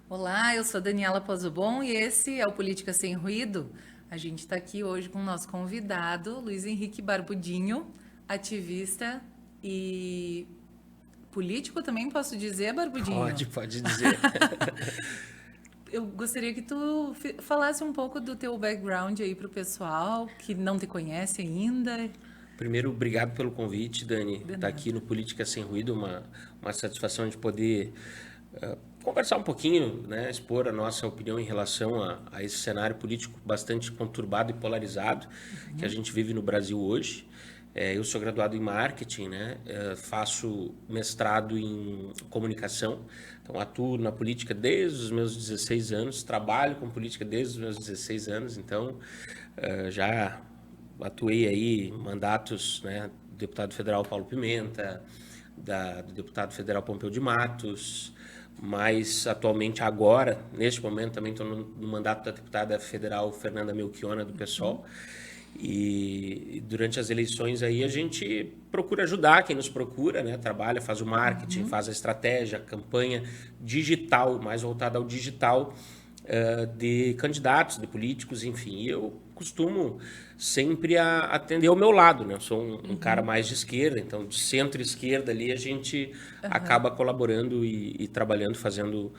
Olá, eu sou Daniela Pozobon e esse é o Política Sem Ruído. A gente está aqui hoje com o nosso convidado, Luiz Henrique Barbudinho, ativista e político também, posso dizer, Barbudinho? Pode dizer. Eu gostaria que tu falasse um pouco do teu background aí para o pessoal que não te conhece ainda. Primeiro, obrigado pelo convite, Dani. De Estar aqui nada. no Política Sem Ruído, uma satisfação de poder conversar um pouquinho, né, expor a nossa opinião em relação a esse cenário político bastante conturbado e polarizado que a gente vive no Brasil hoje. Eu sou graduado em marketing, né? Faço mestrado em comunicação, então atuo na política desde os meus 16 anos, trabalho com política desde os meus 16 anos, então já atuei aí em mandatos, né, do deputado federal Paulo Pimenta, do deputado federal Pompeu de Matos, mas atualmente agora, neste momento, também estou no mandato da deputada federal Fernanda Melchiona, do PSOL. E durante as eleições aí a gente procura ajudar quem nos procura, né? Trabalha, faz o marketing, faz a estratégia, a campanha digital, mais voltada ao digital, de candidatos, de políticos, enfim. E eu costumo sempre atender ao meu lado, né? Eu sou um cara mais de esquerda, então de centro-esquerda ali a gente acaba colaborando e trabalhando, fazendo,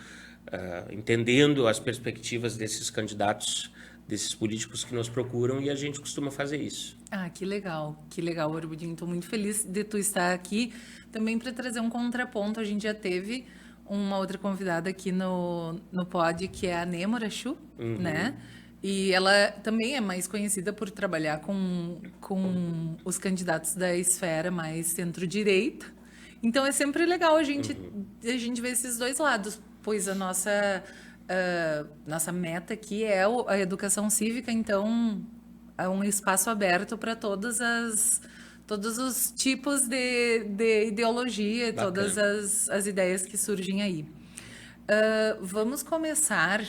entendendo as perspectivas desses candidatos, desses políticos que nos procuram, e a gente costuma fazer isso. Ah, que legal, Barbudinho. Estou muito feliz de tu estar aqui também para trazer um contraponto. A gente já teve uma outra convidada aqui no pod, que é a Nêmora Chu, né? E ela também é mais conhecida por trabalhar com os candidatos da esfera mais centro-direita. Então é sempre legal a gente ver esses dois lados, pois a nossa meta aqui é a educação cívica, então é um espaço aberto para todos os tipos de ideologia, todas Bacana. as ideias que surgem aí. Vamos começar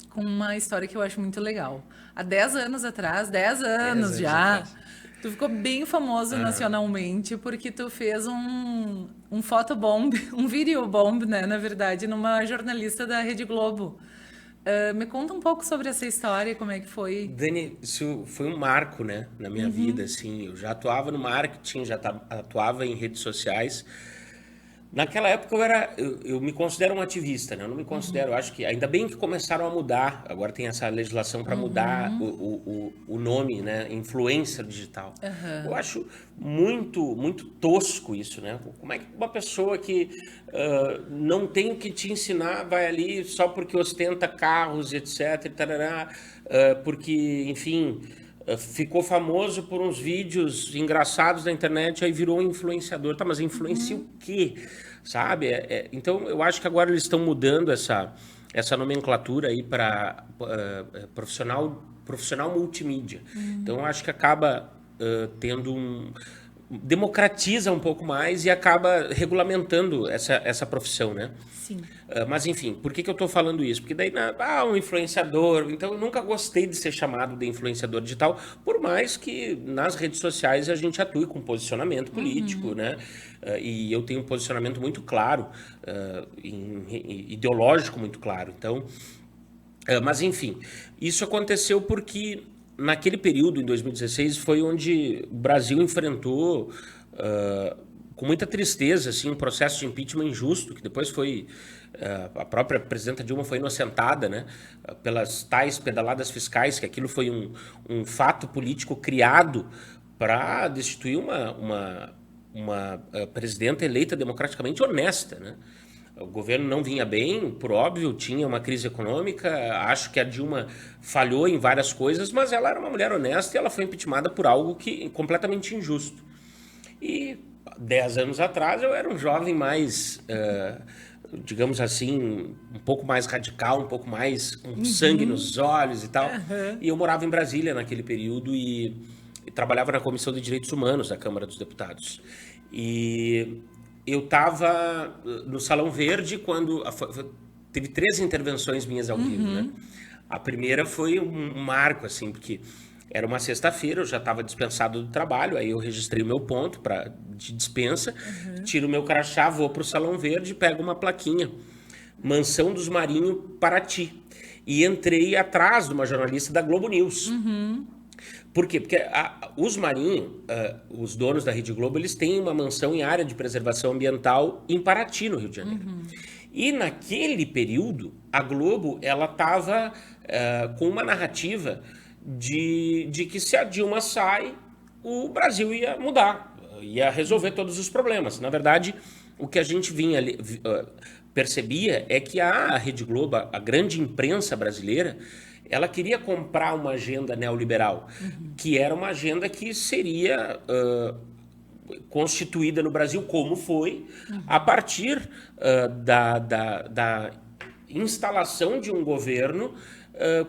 com uma história que eu acho muito legal. Há 10 anos atrás, 10 10 anos anos já, atrás. tu ficou bem famoso nacionalmente porque tu fez um photobomb, um videobomb, né, na verdade, numa jornalista da Rede Globo. Me conta um pouco sobre essa história, como é que foi. Dani, isso foi um marco, né, na minha vida, assim. Eu já atuava no marketing, atuava em redes sociais. Naquela época eu me considero um ativista, né? Eu não me considero, acho que ainda bem que começaram a mudar. Agora tem essa legislação para mudar o nome, né? Influencer digital. Eu acho muito tosco isso, né? Como é que uma pessoa que não tem o que te ensinar vai ali só porque ostenta carros, etc, e tarará, porque, enfim, ficou famoso por uns vídeos engraçados na internet, aí virou um influenciador. Tá, mas influencia o quê? Sabe? Então, eu acho que agora eles estão mudando essa nomenclatura aí para profissional multimídia. Então, eu acho que acaba tendo democratiza um pouco mais e acaba regulamentando essa profissão, né? Sim. Mas enfim, por que eu estou falando isso? Porque daí, um influenciador. Então eu nunca gostei de ser chamado de influenciador digital, por mais que nas redes sociais a gente atue com posicionamento político, né? E eu tenho um posicionamento muito claro, ideológico muito claro. Então, mas enfim, isso aconteceu porque naquele período, em 2016, foi onde o Brasil enfrentou com muita tristeza assim, um processo de impeachment injusto, que depois foi. A própria presidenta Dilma foi inocentada, né, pelas tais pedaladas fiscais, que aquilo foi um fato político criado para destituir uma presidenta eleita democraticamente honesta, né? O governo não vinha bem, por óbvio, tinha uma crise econômica. Acho que a Dilma falhou em várias coisas, mas ela era uma mulher honesta e ela foi impeachmentada por algo que completamente injusto. E 10 anos atrás eu era um jovem mais, digamos assim, um pouco mais radical, um pouco mais com sangue nos olhos e tal. Aham. E eu morava em Brasília naquele período e trabalhava na Comissão de Direitos Humanos da Câmara dos Deputados. E eu estava no Salão Verde quando teve 3 intervenções minhas ao vivo, né? A primeira foi um marco, assim, porque era uma sexta-feira, eu já estava dispensado do trabalho, aí eu registrei o meu ponto de dispensa, tiro o meu crachá, vou para o Salão Verde e pego uma plaquinha Mansão dos Marinho, Paraty. E entrei atrás de uma jornalista da Globo News. Por quê? Porque os Marinho, os donos da Rede Globo, eles têm uma mansão em área de preservação ambiental em Paraty, no Rio de Janeiro. E naquele período, a Globo ela estava com uma narrativa de que se a Dilma sai, o Brasil ia mudar, ia resolver todos os problemas. Na verdade, o que a gente percebia é que a Rede Globo, a grande imprensa brasileira, ela queria comprar uma agenda neoliberal, que era uma agenda que seria constituída no Brasil, como foi, a partir da instalação de um governo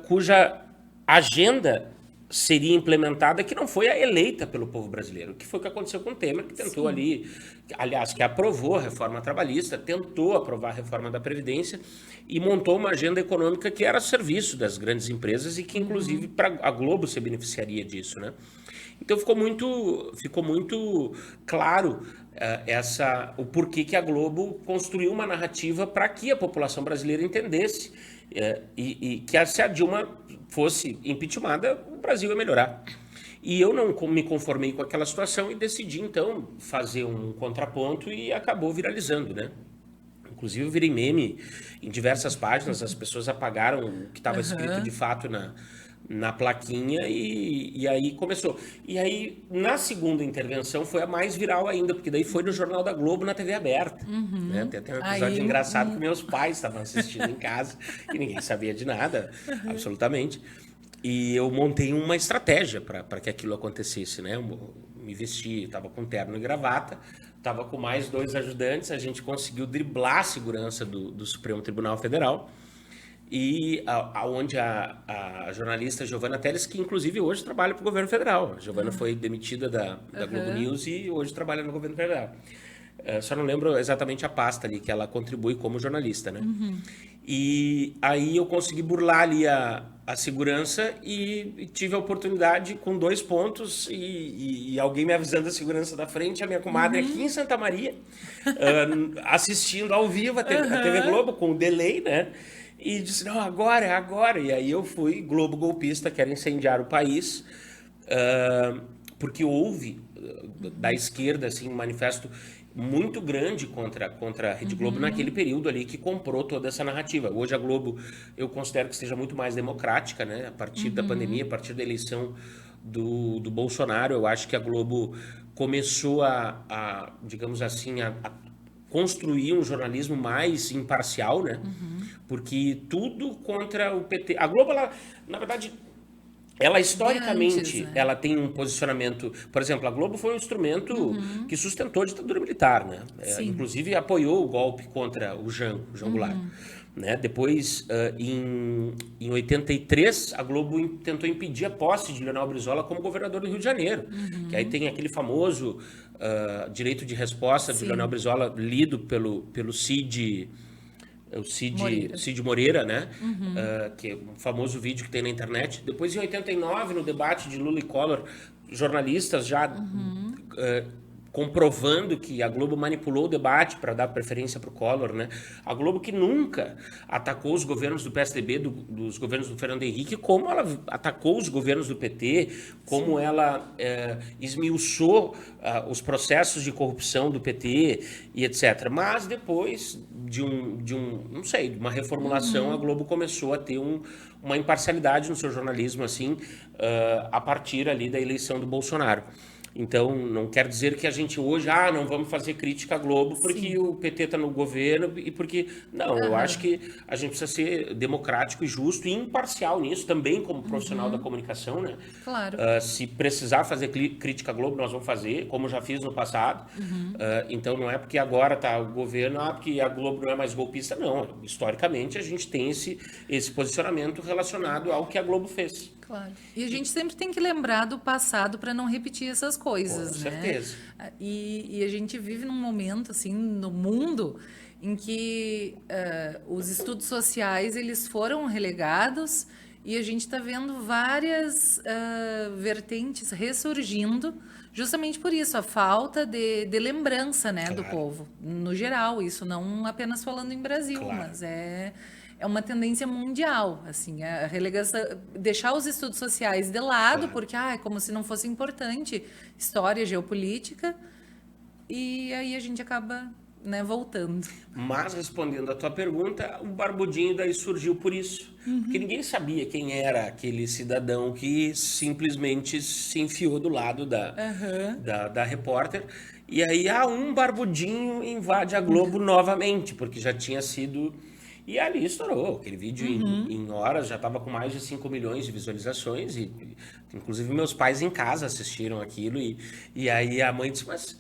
cuja agenda seria implementada, que não foi a eleita pelo povo brasileiro, que foi o que aconteceu com o Temer, que tentou ali, aliás, que aprovou a reforma trabalhista, tentou aprovar a reforma da Previdência e montou uma agenda econômica que era a serviço das grandes empresas e que, inclusive, a Globo se beneficiaria disso, né? Então ficou muito claro o porquê que a Globo construiu uma narrativa para que a população brasileira entendesse e que se a Dilma fosse impeachmentada, o Brasil ia melhorar. E eu não me conformei com aquela situação e decidi, então, fazer um contraponto e acabou viralizando, né? Inclusive, eu virei meme em diversas páginas, as pessoas apagaram o que estava escrito de fato na plaquinha e aí começou. E aí, na segunda intervenção, foi a mais viral ainda, porque daí foi no Jornal da Globo, na TV aberta. Né? Tem um episódio engraçado que meus pais estavam assistindo em casa e ninguém sabia de nada, absolutamente. E eu montei uma estratégia para que aquilo acontecesse, né? Eu me vesti, estava com terno e gravata, estava com mais 2 ajudantes, a gente conseguiu driblar a segurança do Supremo Tribunal Federal. E onde a jornalista Giovana Teles, que inclusive hoje trabalha para o governo federal. A Giovana foi demitida da Globo News e hoje trabalha no governo federal. Só não lembro exatamente a pasta ali que ela contribui como jornalista, né? E aí eu consegui burlar ali a segurança e tive a oportunidade com 2 pontos e alguém me avisando da segurança da frente, a minha comadre aqui em Santa Maria, assistindo ao vivo a TV Globo com o delay, né? E disse, não, agora, é agora. E aí eu fui Globo golpista, quero incendiar o país, porque houve da esquerda assim, um manifesto muito grande contra a Rede Globo naquele período ali que comprou toda essa narrativa. Hoje a Globo eu considero que seja muito mais democrática, né? A partir da pandemia, a partir da eleição do Bolsonaro, eu acho que a Globo começou digamos assim, a construir um jornalismo mais imparcial, né? Porque tudo contra o PT. A Globo, ela, na verdade, ela historicamente, né? Ela tem um posicionamento... Por exemplo, a Globo foi um instrumento que sustentou a ditadura militar, né? Inclusive apoiou o golpe contra o Jango Goulart. Né? Depois, em 83, a Globo tentou impedir a posse de Leonel Brizola como governador do Rio de Janeiro. Que aí tem aquele famoso direito de resposta de Leonel Brizola lido pelo Cid Moreira, né? Que é um famoso vídeo que tem na internet. Depois, em 89, no debate de Lula e Collor, jornalistas já comprovando que a Globo manipulou o debate para dar preferência para o Collor, né? A Globo que nunca atacou os governos do PSDB, dos governos do Fernando Henrique, como ela atacou os governos do PT, como ela esmiuçou os processos de corrupção do PT e etc. Mas depois de não sei, de uma reformulação, a Globo começou a ter uma imparcialidade no seu jornalismo, assim, a partir ali da eleição do Bolsonaro. Então, não quer dizer que a gente hoje, não vamos fazer crítica à Globo porque o PT está no governo e porque... Não, eu acho que a gente precisa ser democrático e justo e imparcial nisso, também como profissional da comunicação, né? Claro. Se precisar fazer crítica à Globo, nós vamos fazer, como já fiz no passado. Então, não é porque agora está o governo, porque a Globo não é mais golpista, não. Historicamente, a gente tem esse posicionamento relacionado ao que a Globo fez. Claro. E a gente sempre tem que lembrar do passado para não repetir essas coisas, né? Com certeza. E a gente vive num momento, assim, no mundo em que os estudos sociais, eles foram relegados E a gente está vendo várias vertentes ressurgindo, justamente por isso, a falta de lembrança, né, do povo, no geral. Isso não apenas falando em Brasil, mas é uma tendência mundial, assim, a relegação, deixar os estudos sociais de lado, porque é como se não fosse importante história, geopolítica, e aí a gente acaba, né, voltando. Mas, respondendo a tua pergunta, o Barbudinho daí surgiu por isso. Porque ninguém sabia quem era aquele cidadão que simplesmente se enfiou do lado da repórter. E aí, um Barbudinho invade a Globo novamente, porque já tinha sido... E ali estourou. Aquele vídeo em horas já estava com mais de 5 milhões de visualizações. E inclusive, meus pais em casa assistiram aquilo. E aí a mãe disse, mas...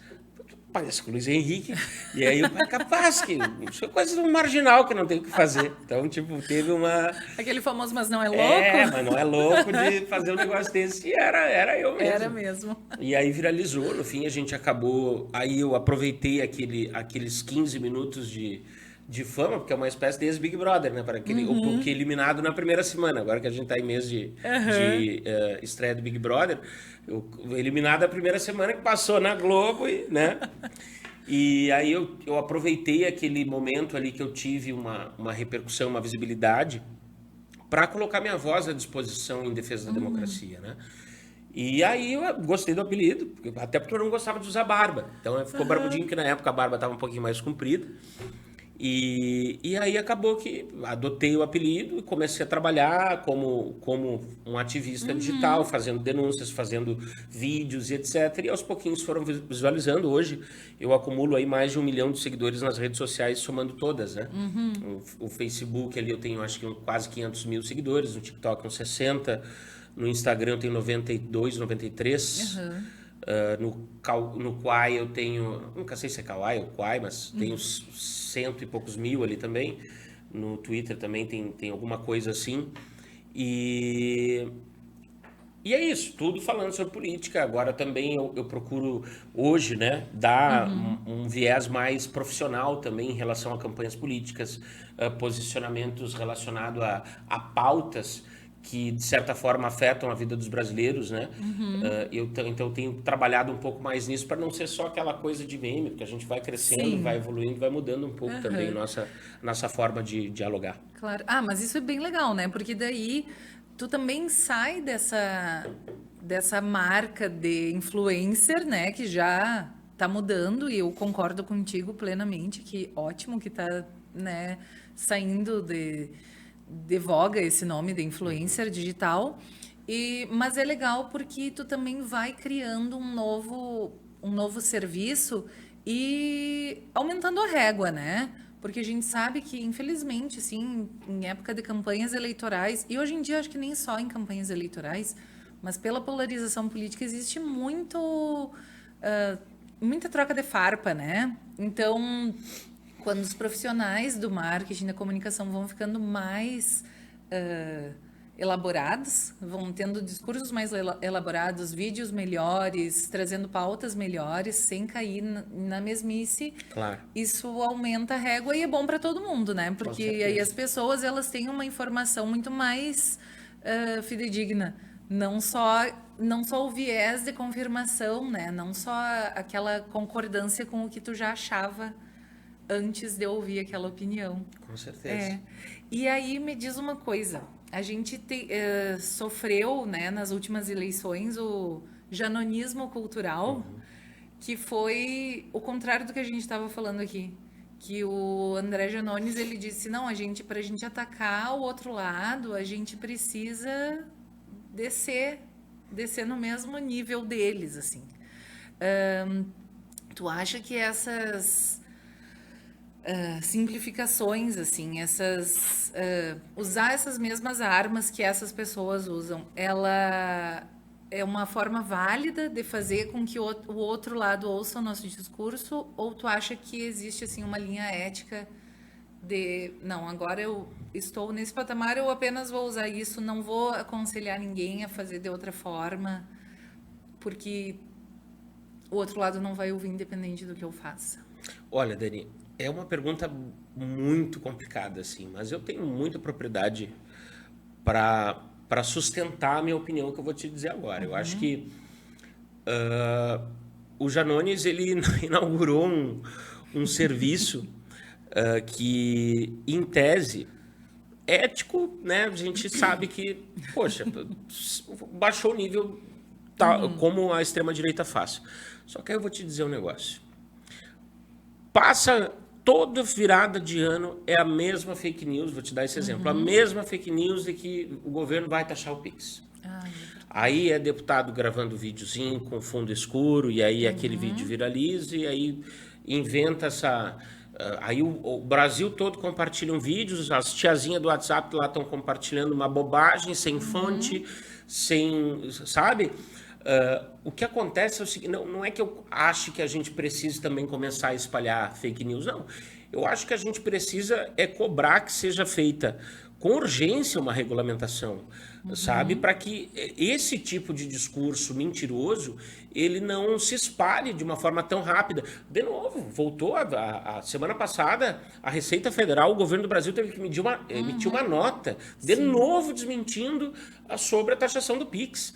parece com o Luiz Henrique, e aí o pai, capaz que isso é coisa do marginal que não tem o que fazer. Então, tipo, teve uma... Aquele famoso, mas não é louco? Mas não é louco de fazer um negócio desse, e era eu mesmo. Era mesmo. E aí viralizou, no fim a gente acabou, aí eu aproveitei aqueles 15 minutos de fama, porque é uma espécie de ex-Big Brother, né? Para aquele, o que eliminado na primeira semana, agora que a gente está em mês de estreia do Big Brother, eliminado a primeira semana que passou na Globo, né? E aí eu aproveitei aquele momento ali que eu tive uma repercussão, uma visibilidade, para colocar minha voz à disposição em defesa da democracia, né? E aí eu gostei do apelido, até porque eu não gostava de usar barba. Então ficou Barbudinho, que na época a barba estava um pouquinho mais comprida. E aí acabou que adotei o apelido e comecei a trabalhar como um ativista digital, fazendo denúncias, fazendo vídeos e etc. E aos pouquinhos foram visualizando. Hoje eu acumulo aí mais de 1 milhão de seguidores nas redes sociais, somando todas, né? O Facebook ali eu tenho acho que quase 500 mil seguidores, no TikTok uns 60, no Instagram eu tenho 92, 93. No Quai eu tenho, nunca sei se é Kawaii ou Quai, mas tenho 100 e poucos mil ali também. No Twitter também tem alguma coisa assim. E é isso, tudo falando sobre política. Agora também eu procuro hoje, né, dar um viés mais profissional também em relação a campanhas políticas, posicionamentos relacionados a pautas que, de certa forma, afetam a vida dos brasileiros, né? Então, eu tenho trabalhado um pouco mais nisso para não ser só aquela coisa de meme, porque a gente vai crescendo, vai evoluindo, vai mudando um pouco também nossa forma de dialogar. Claro. Mas isso é bem legal, né? Porque daí tu também sai dessa marca de influencer, né? Que já tá mudando e eu concordo contigo plenamente que ótimo que tá, né, saindo de voga esse nome de influencer digital, mas é legal porque tu também vai criando um novo serviço e aumentando a régua, né? Porque a gente sabe que, infelizmente, assim, em época de campanhas eleitorais, e hoje em dia acho que nem só em campanhas eleitorais, mas pela polarização política existe muita troca de farpa, né? Então, quando os profissionais do marketing, da comunicação vão ficando mais elaborados, vão tendo discursos mais elaborados, vídeos melhores, trazendo pautas melhores, sem cair na mesmice, claro, isso aumenta a régua e é bom para todo mundo, né? Porque aí as pessoas elas têm uma informação muito mais fidedigna, não só o viés de confirmação, né? Não só aquela concordância com o que tu já achava antes de ouvir aquela opinião. Com certeza. E aí me diz uma coisa, a gente sofreu, né, nas últimas eleições o janonismo cultural, que foi o contrário do que a gente estava falando aqui, que o André Janones ele disse, não, para a gente atacar o outro lado, a gente precisa descer no mesmo nível deles, assim. Tu acha que essas simplificações, assim, usar essas mesmas armas que essas pessoas usam, ela é uma forma válida de fazer com que o outro lado ouça o nosso discurso, ou tu acha que existe, assim, uma linha ética de, não, agora eu estou nesse patamar, eu apenas vou usar isso, não vou aconselhar ninguém a fazer de outra forma, porque o outro lado não vai ouvir independente do que eu faça? Olha, Dani, é uma pergunta muito complicada, assim, mas eu tenho muita propriedade para para sustentar a minha opinião que eu vou te dizer agora. Eu acho que o Janones ele inaugurou um serviço que, em tese, ético, né? A gente sabe que, poxa, baixou o nível como a extrema-direita faz. Só que aí eu vou te dizer um negócio. Passa toda virada de ano, é a mesma fake news, vou te dar esse exemplo, a mesma fake news de que o governo vai taxar o Pix. Aí é deputado gravando videozinho com fundo escuro, e aí aquele vídeo viraliza, e aí inventa essa... Aí o Brasil todo compartilha vídeos, as tiazinhas do WhatsApp lá estão compartilhando uma bobagem, sem fonte, sem... Sabe? O que acontece é o seguinte, não é que eu ache que a gente precisa também começar a espalhar fake news, não. Eu acho que a gente precisa cobrar que seja feita com urgência uma regulamentação, sabe? Para que esse tipo de discurso mentiroso, ele não se espalhe de uma forma tão rápida. De novo, voltou a semana passada, a Receita Federal, o governo do Brasil teve que emitir uma nota, de novo desmentindo sobre a taxação do Pix.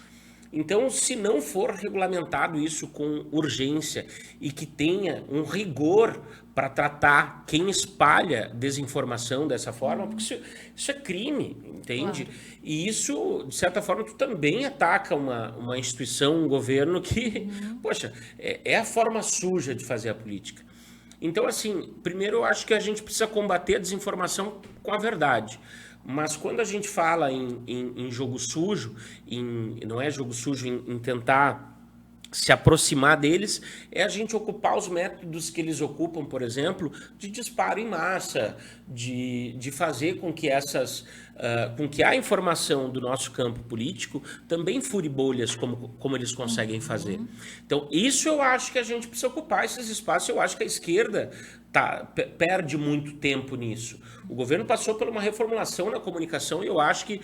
Então, se não for regulamentado isso com urgência e que tenha um rigor para tratar quem espalha desinformação dessa forma, porque isso é crime, entende? Claro. E isso, de certa forma, tu também ataca uma instituição, um governo que, poxa, é a forma suja de fazer a política. Então, assim, primeiro eu acho que a gente precisa combater a desinformação com a verdade. Mas quando a gente fala em jogo sujo, não é jogo sujo em tentar se aproximar deles, é a gente ocupar os métodos que eles ocupam, por exemplo, de disparo em massa, de fazer com que com que a informação do nosso campo político também fure bolhas como eles conseguem fazer. Então, isso eu acho que a gente precisa ocupar esses espaços. Eu acho que a esquerda perde muito tempo nisso. O governo passou por uma reformulação na comunicação e eu acho que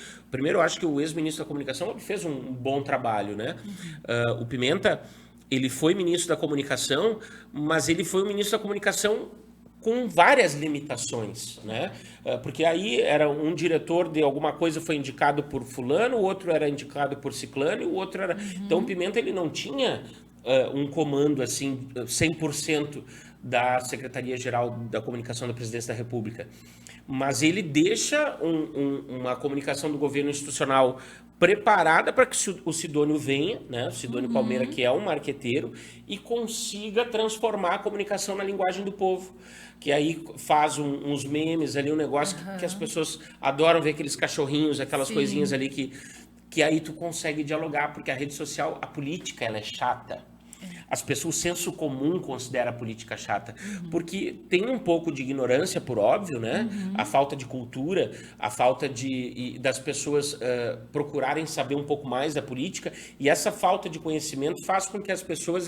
o ex-ministro da comunicação fez um bom trabalho, né? O Pimenta, ele foi ministro da comunicação, mas ele foi o ministro da comunicação com várias limitações, né? Porque aí era um diretor de alguma coisa foi indicado por fulano, o outro era indicado por ciclano, e o outro era... Então o Pimenta ele não tinha um comando assim 100% da Secretaria-Geral da Comunicação da Presidência da República. Mas ele deixa uma comunicação do governo institucional preparada para que o Sidônio venha, né? O Sidônio Palmeira, que é um marqueteiro, e consiga transformar a comunicação na linguagem do povo. Que aí faz uns memes ali, um negócio que as pessoas adoram ver, aqueles cachorrinhos, aquelas coisinhas ali que aí tu consegue dialogar, porque a rede social, a política, ela é chata. As pessoas, o senso comum considera a política chata, porque tem um pouco de ignorância, por óbvio, né? A falta de cultura, a falta das pessoas procurarem saber um pouco mais da política, e essa falta de conhecimento faz com que as pessoas,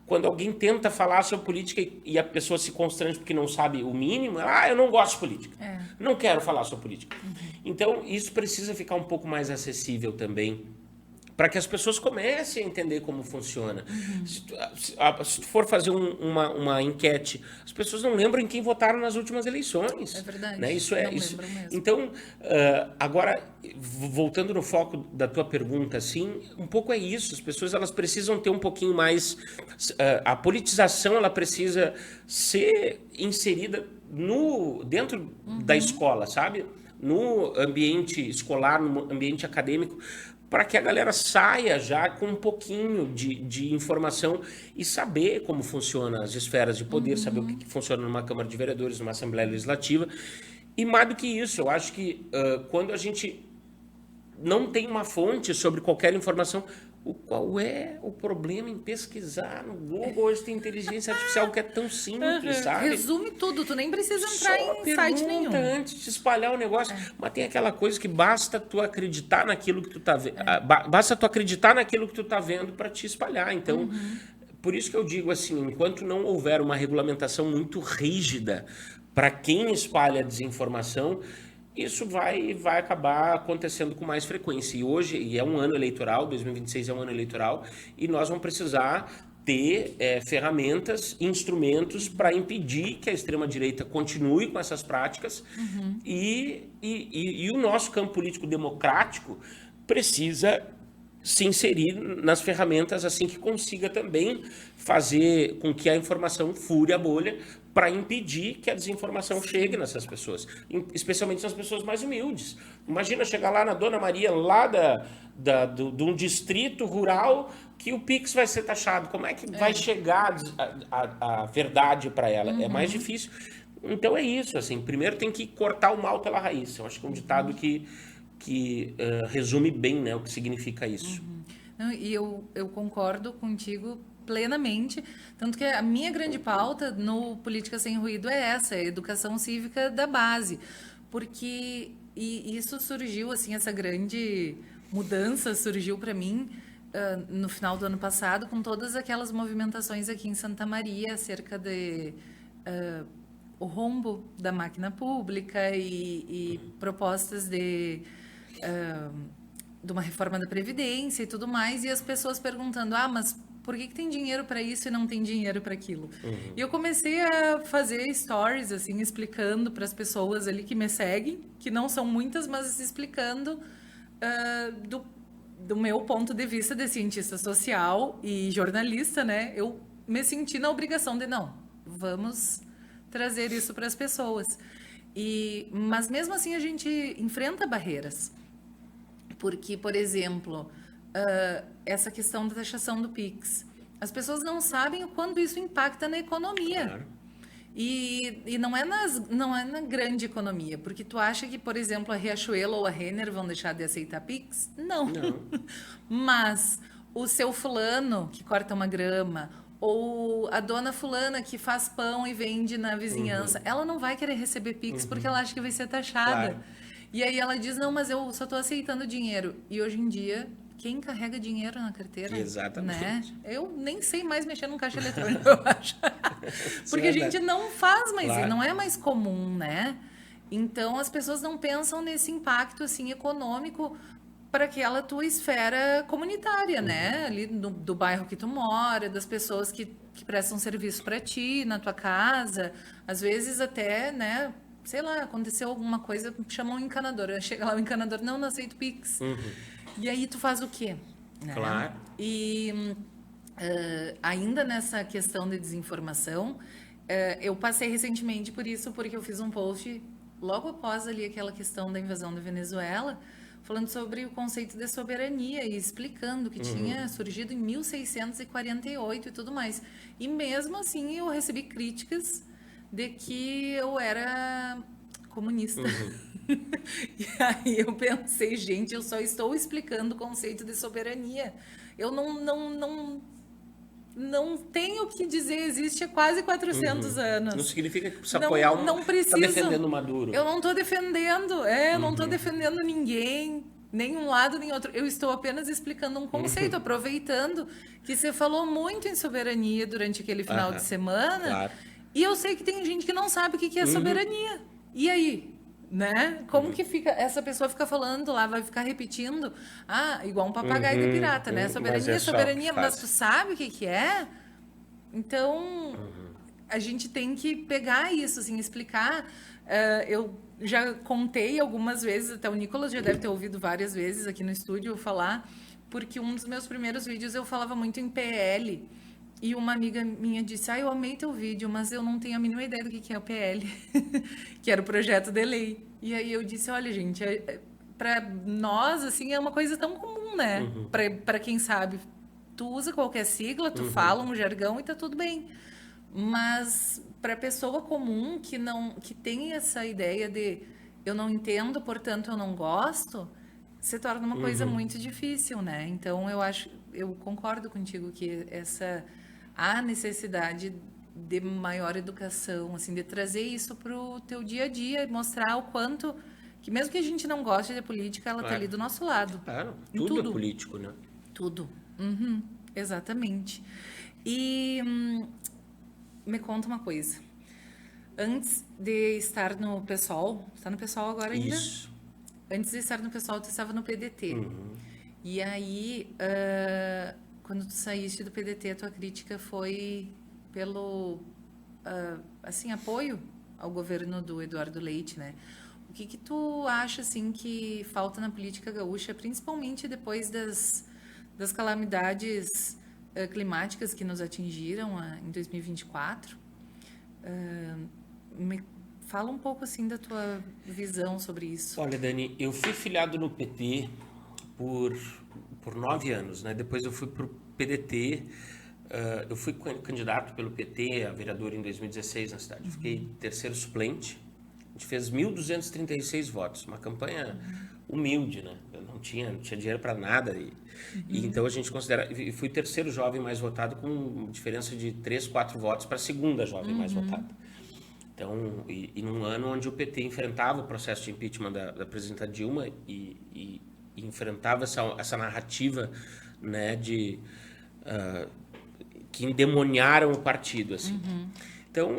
quando alguém tenta falar sobre política e a pessoa se constrange porque não sabe o mínimo, eu não gosto de política, não quero falar sobre política. Então, isso precisa ficar um pouco mais acessível também, para que as pessoas comecem a entender como funciona. Se tu for fazer uma enquete, as pessoas não lembram em quem votaram nas últimas eleições. É verdade. Né? Isso. Mesmo. Então, agora, voltando no foco da tua pergunta, assim, um pouco é isso. As pessoas elas precisam ter um pouquinho mais... a politização ela precisa ser inserida dentro da escola, sabe? No ambiente escolar, no ambiente acadêmico, para que a galera saia já com um pouquinho de informação e saber como funcionam as esferas de poder, saber o que funciona numa Câmara de Vereadores, numa Assembleia Legislativa. E mais do que isso, eu acho que quando a gente não tem uma fonte sobre qualquer informação, qual é o problema em pesquisar no Google? Hoje tem inteligência artificial que é tão simples, sabe? Resume tudo, tu nem precisa entrar em site nenhum. Antes de espalhar o negócio. Mas tem aquela coisa que basta tu acreditar naquilo que tu tá vendo. Basta tu acreditar naquilo que tu tá vendo para te espalhar. Então, por isso que eu digo assim, enquanto não houver uma regulamentação muito rígida para quem espalha desinformação, isso vai acabar acontecendo com mais frequência. E hoje, é um ano eleitoral, 2026 é um ano eleitoral, e nós vamos precisar ter ferramentas, instrumentos para impedir que a extrema-direita continue com essas práticas e o nosso campo político democrático precisa se inserir nas ferramentas assim que consiga também fazer com que a informação fure a bolha para impedir que a desinformação chegue nessas pessoas, especialmente nas pessoas mais humildes. Imagina chegar lá na Dona Maria, lá de um distrito rural, que o Pix vai ser taxado. Como é que vai chegar a verdade para ela? É mais difícil. Então é isso, assim, primeiro tem que cortar o mal pela raiz. Eu acho que é um ditado que resume bem, né, o que significa isso. Não, e eu concordo contigo plenamente, tanto que a minha grande pauta no Política Sem Ruído é essa, a educação cívica da base, porque isso surgiu, assim, essa grande mudança surgiu para mim no final do ano passado, com todas aquelas movimentações aqui em Santa Maria acerca de o rombo da máquina pública e propostas de uma reforma da Previdência e tudo mais, e as pessoas perguntando, mas por que tem dinheiro para isso e não tem dinheiro para aquilo? E eu comecei a fazer stories, assim, explicando para as pessoas ali que me seguem, que não são muitas, mas explicando do meu ponto de vista de cientista social e jornalista, né? Eu me senti na obrigação de, vamos trazer isso para as pessoas. Mas mesmo assim a gente enfrenta barreiras. Porque, por exemplo, essa questão da taxação do Pix. As pessoas não sabem o quanto isso impacta na economia. Claro. E não é na grande economia. Porque tu acha que, por exemplo, a Riachuelo ou a Renner vão deixar de aceitar Pix? Não. Mas o seu fulano que corta uma grama, ou a dona fulana que faz pão e vende na vizinhança, ela não vai querer receber Pix porque ela acha que vai ser taxada. Claro. E aí ela diz, não, mas eu só estou aceitando dinheiro. E hoje em dia, quem carrega dinheiro na carteira? Exatamente. Né? Eu nem sei mais mexer num caixa eletrônico, eu acho. Porque a gente não faz mais, claro. Não é mais comum, né? Então, as pessoas não pensam nesse impacto, assim, econômico para aquela tua esfera comunitária, né? Ali do bairro que tu mora, das pessoas que prestam serviço para ti, na tua casa. Às vezes até, né? Sei lá, aconteceu alguma coisa, chamam um encanador. Chega lá o encanador, não aceito Pix. E aí tu faz o quê? Né? Claro. E ainda nessa questão de desinformação, eu passei recentemente por isso, porque eu fiz um post logo após ali aquela questão da invasão da Venezuela, falando sobre o conceito de soberania e explicando que tinha surgido em 1648 e tudo mais. E mesmo assim eu recebi críticas de que eu era comunista. E aí eu pensei, gente, eu só estou explicando o conceito de soberania. Eu não tenho o que dizer, existe há quase 400 anos. Não significa que precisa apoiar não preciso. Tá defendendo o Maduro. Eu não estou defendendo, não estou defendendo ninguém, nem um lado nem outro. Eu estou apenas explicando um conceito, aproveitando que você falou muito em soberania durante aquele final de semana. Claro. E eu sei que tem gente que não sabe o que é soberania. E aí? Né? Como que fica? Essa pessoa fica falando lá, vai ficar repetindo, igual um papagaio de pirata, né? Soberania, soberania, mas tu sabe o que é? Então, a gente tem que pegar isso, assim, explicar. Eu já contei algumas vezes, até o Nicolas já deve ter ouvido várias vezes aqui no estúdio eu falar, porque um dos meus primeiros vídeos eu falava muito em PL. E uma amiga minha disse, eu amei teu vídeo, mas eu não tenho a mínima ideia do que é o PL, que era o projeto de lei. E aí eu disse, olha, gente, para nós, assim, é uma coisa tão comum, né? Para quem sabe, tu usa qualquer sigla, tu fala um jargão e tá tudo bem. Mas para pessoa comum que tem essa ideia de eu não entendo, portanto eu não gosto, se torna uma coisa muito difícil, né? Então eu concordo contigo que há necessidade de maior educação, assim, de trazer isso para o teu dia a dia e mostrar o quanto que mesmo que a gente não goste de política, ela está ali do nosso lado. Claro, tudo é político, né? Tudo. Exatamente. E me conta uma coisa. Antes de estar no PSOL, está no PSOL agora ainda? Isso. Antes de estar no PSOL, tu estava no PDT. E aí, quando tu saíste do PDT, a tua crítica foi pelo, assim, apoio ao governo do Eduardo Leite, né? O que tu acha, assim, que falta na política gaúcha, principalmente depois das calamidades climáticas que nos atingiram em 2024? Me fala um pouco, assim, da tua visão sobre isso. Olha, Dani, eu fui filiado no PT por 9 anos, né? Depois eu fui para o PDT, eu fui candidato pelo PT a vereador em 2016 na cidade. Eu fiquei terceiro suplente. A gente fez 1.236 votos, uma campanha humilde, né? Eu não tinha dinheiro para nada. E então a gente considera... E fui terceiro jovem mais votado com diferença de 3, 4 votos para a segunda jovem mais votada. Então, e num ano onde o PT enfrentava o processo de impeachment da presidenta Dilma e enfrentava essa narrativa, né, que endemoniaram o partido, assim. Então,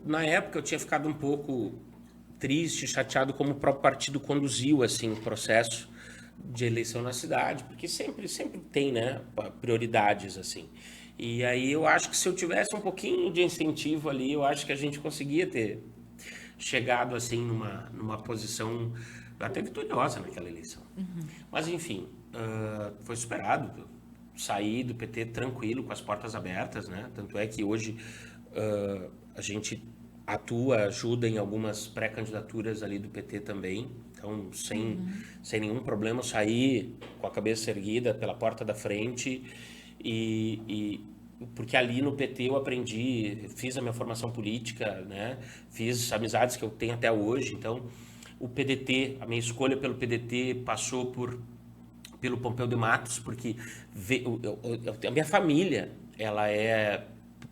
na época, eu tinha ficado um pouco triste, chateado como o próprio partido conduziu, assim, o processo de eleição na cidade, porque sempre tem, né, prioridades, assim. E aí eu acho que se eu tivesse um pouquinho de incentivo ali, eu acho que a gente conseguia ter chegado, assim, numa posição até vitoriosa naquela eleição. Mas, enfim, foi superado. Saí do PT tranquilo, com as portas abertas, né? Tanto é que hoje a gente ajuda em algumas pré-candidaturas ali do PT também. Então, sem nenhum problema, eu saí com a cabeça erguida pela porta da frente porque ali no PT eu aprendi, fiz a minha formação política, né? Fiz amizades que eu tenho até hoje. Então, o PDT, a minha escolha pelo PDT passou pelo Pompeu de Matos, porque a minha família, ela é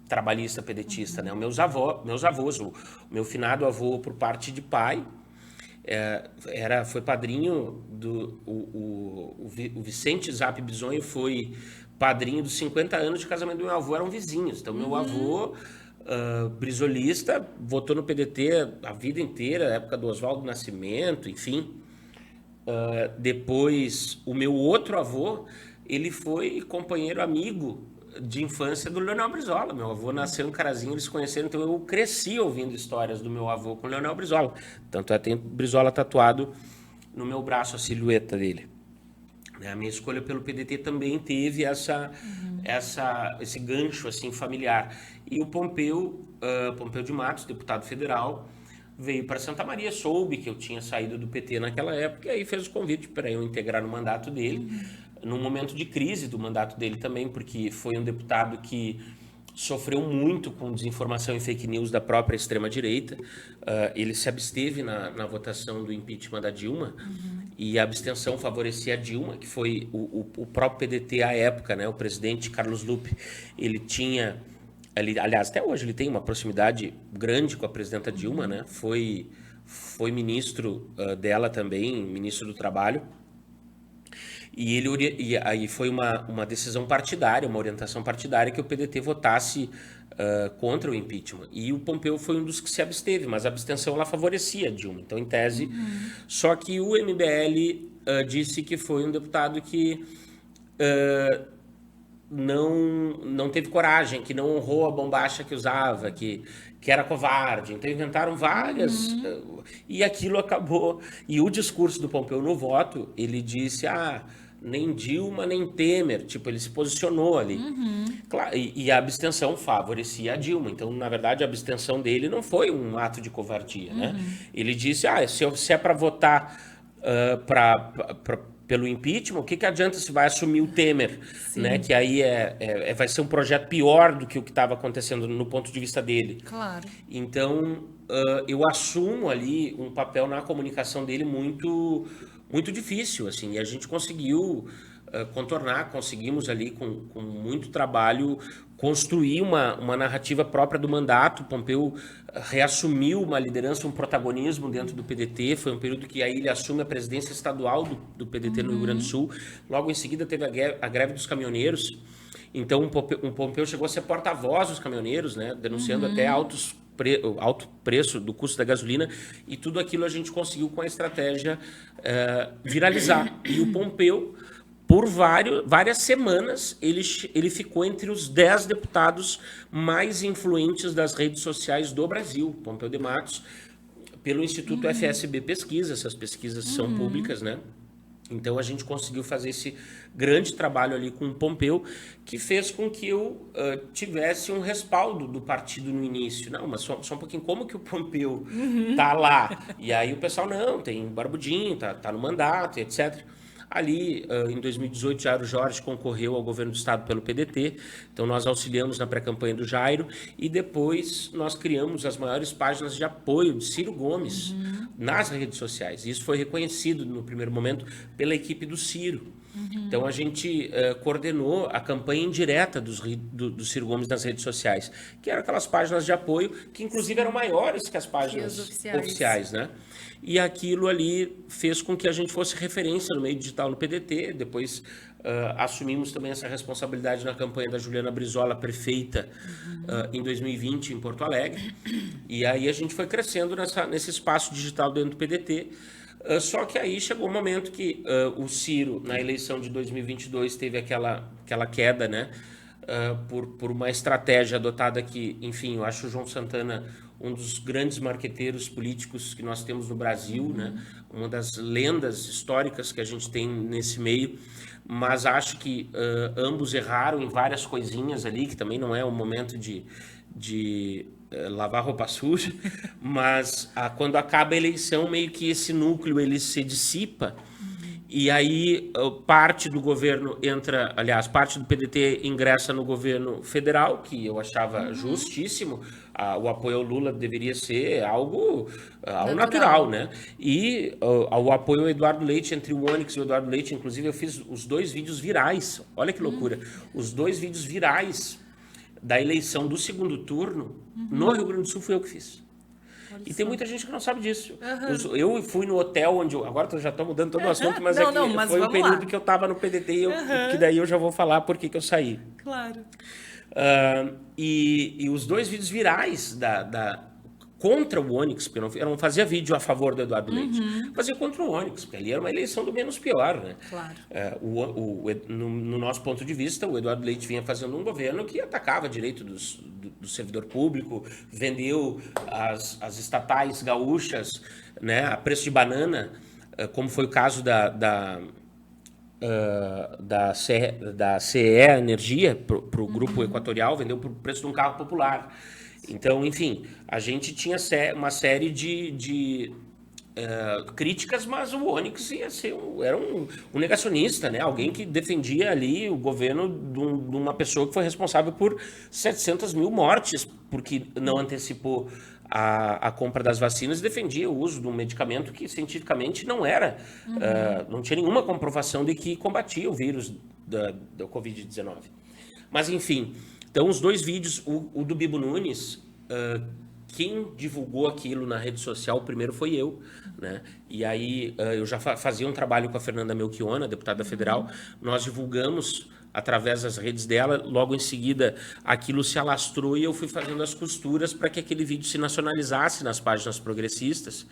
trabalhista pedetista, né? Meus avós, o meu finado avô por parte de pai, foi padrinho o Vicente Zap Bisonho foi padrinho dos 50 anos de casamento do meu avô, eram vizinhos. Então, meu avô, brisolista, votou no PDT a vida inteira, na época do Oswaldo Nascimento, enfim. Depois, o meu outro avô, ele foi companheiro amigo de infância do Leonel Brizola. Meu avô nasceu em Carazinho, eles se conheceram, então eu cresci ouvindo histórias do meu avô com o Leonel Brizola. Tanto é que tem Brizola tatuado no meu braço, a silhueta dele. A minha escolha pelo PDT também teve esse gancho assim, familiar. E o Pompeu de Matos, deputado federal, veio para Santa Maria, soube que eu tinha saído do PT naquela época, e aí fez o convite para eu integrar no mandato dele, num momento de crise do mandato dele também, porque foi um deputado que sofreu muito com desinformação e fake news da própria extrema-direita. Ele se absteve na votação do impeachment da Dilma, e a abstenção favorecia a Dilma, que foi o próprio PDT à época, né? O presidente Carlos Lupe, ele tinha... aliás, até hoje ele tem uma proximidade grande com a presidenta Dilma, né? Foi ministro dela também, ministro do Trabalho. E aí foi uma decisão partidária, uma orientação partidária que o PDT votasse contra o impeachment. E o Pompeu foi um dos que se absteve, mas a abstenção ela favorecia a Dilma. Então, em tese, só que o MBL disse que foi um deputado que não teve coragem, que não honrou a bombacha que usava, que era covarde. Então inventaram várias... E aquilo acabou. E o discurso do Pompeu no voto, ele disse, nem Dilma, nem Temer. Tipo, ele se posicionou ali. Claro, e a abstenção favorecia a Dilma. Então, na verdade, a abstenção dele não foi um ato de covardia, né? Ele disse, se é para votar pelo impeachment, o que adianta se vai assumir o Temer, né? Que aí vai ser um projeto pior do que o que estava acontecendo no ponto de vista dele. Claro. Então, eu assumo ali um papel na comunicação dele muito, muito difícil, assim, e a gente conseguiu contornar, conseguimos ali com muito trabalho construir uma narrativa própria do mandato. O Pompeu reassumiu uma liderança, um protagonismo dentro do PDT. Foi um período que aí ele assume a presidência estadual do PDT no Rio Grande do Sul. Logo em seguida teve a greve dos caminhoneiros. Então o Pompeu chegou a ser porta-voz dos caminhoneiros, né, denunciando até alto preço do custo da gasolina, e tudo aquilo a gente conseguiu com a estratégia viralizar. E o Pompeu, por várias semanas, ele ficou entre os 10 deputados mais influentes das redes sociais do Brasil, Pompeu de Matos, pelo Instituto FSB Pesquisa. Essas pesquisas são públicas, né? Então, a gente conseguiu fazer esse grande trabalho ali com o Pompeu, que fez com que eu tivesse um respaldo do partido no início. Não, mas só um pouquinho, como que o Pompeu tá lá? E aí o pessoal, não, tem Barbudinho, tá no mandato, etc. Ali, em 2018, Jairo Jorge concorreu ao governo do estado pelo PDT, então nós auxiliamos na pré-campanha do Jairo, e depois nós criamos as maiores páginas de apoio de Ciro Gomes nas redes sociais. Isso foi reconhecido no primeiro momento pela equipe do Ciro. Então a gente coordenou a campanha indireta do Ciro Gomes nas redes sociais, que eram aquelas páginas de apoio que inclusive eram maiores que as páginas oficiais, né? E aquilo ali fez com que a gente fosse referência no meio digital no PDT. Depois assumimos também essa responsabilidade na campanha da Juliana Brizola, prefeita, em 2020 em Porto Alegre. E aí a gente foi crescendo nesse espaço digital dentro do PDT. Só que aí chegou o momento que o Ciro, na eleição de 2022, teve aquela queda, né? Por uma estratégia adotada que, enfim, eu acho o João Santana um dos grandes marqueteiros políticos que nós temos no Brasil, né? Uma das lendas históricas que a gente tem nesse meio, mas acho que ambos erraram em várias coisinhas ali, que também não é o momento de lavar roupa suja, mas quando acaba a eleição, meio que esse núcleo ele se dissipa, e aí parte do governo parte do PDT ingressa no governo federal, que eu achava justíssimo. O apoio ao Lula deveria ser algo natural, né? E o apoio ao Eduardo Leite, entre o Onyx e o Eduardo Leite, inclusive eu fiz os 2 vídeos virais, olha que loucura, os 2 vídeos virais da eleição do segundo turno no Rio Grande do Sul fui eu que fiz. E tem muita gente que não sabe disso. Eu fui no hotel onde... Agora eu já estou mudando todo o assunto, mas mas foi o período que eu estava no PDT, que daí eu já vou falar por que eu saí. Claro. E os 2 vídeos virais contra o Onyx, porque eu não fazia vídeo a favor do Eduardo Leite, fazia contra o Onyx, porque ali era uma eleição do menos pior, né? Claro. No nosso ponto de vista, o Eduardo Leite vinha fazendo um governo que atacava direito do servidor público, vendeu as estatais gaúchas, né, a preço de banana, como foi o caso da CE Energia para o Grupo Equatorial, vendeu por preço de um carro popular. Então, enfim, a gente tinha uma série de críticas, mas o Onyx era um negacionista, né? Alguém que defendia ali o governo de uma pessoa que foi responsável por 700 mil mortes, porque não antecipou a compra das vacinas e defendia o uso de um medicamento que cientificamente não era, não tinha nenhuma comprovação de que combatia o vírus da Covid-19. Mas, enfim, então os 2 vídeos, o do Bibo Nunes, quem divulgou aquilo na rede social primeiro foi eu, né? E aí eu já fazia um trabalho com a Fernanda Melchiona, deputada federal, nós divulgamos através das redes dela, logo em seguida aquilo se alastrou e eu fui fazendo as costuras para que aquele vídeo se nacionalizasse nas páginas progressistas,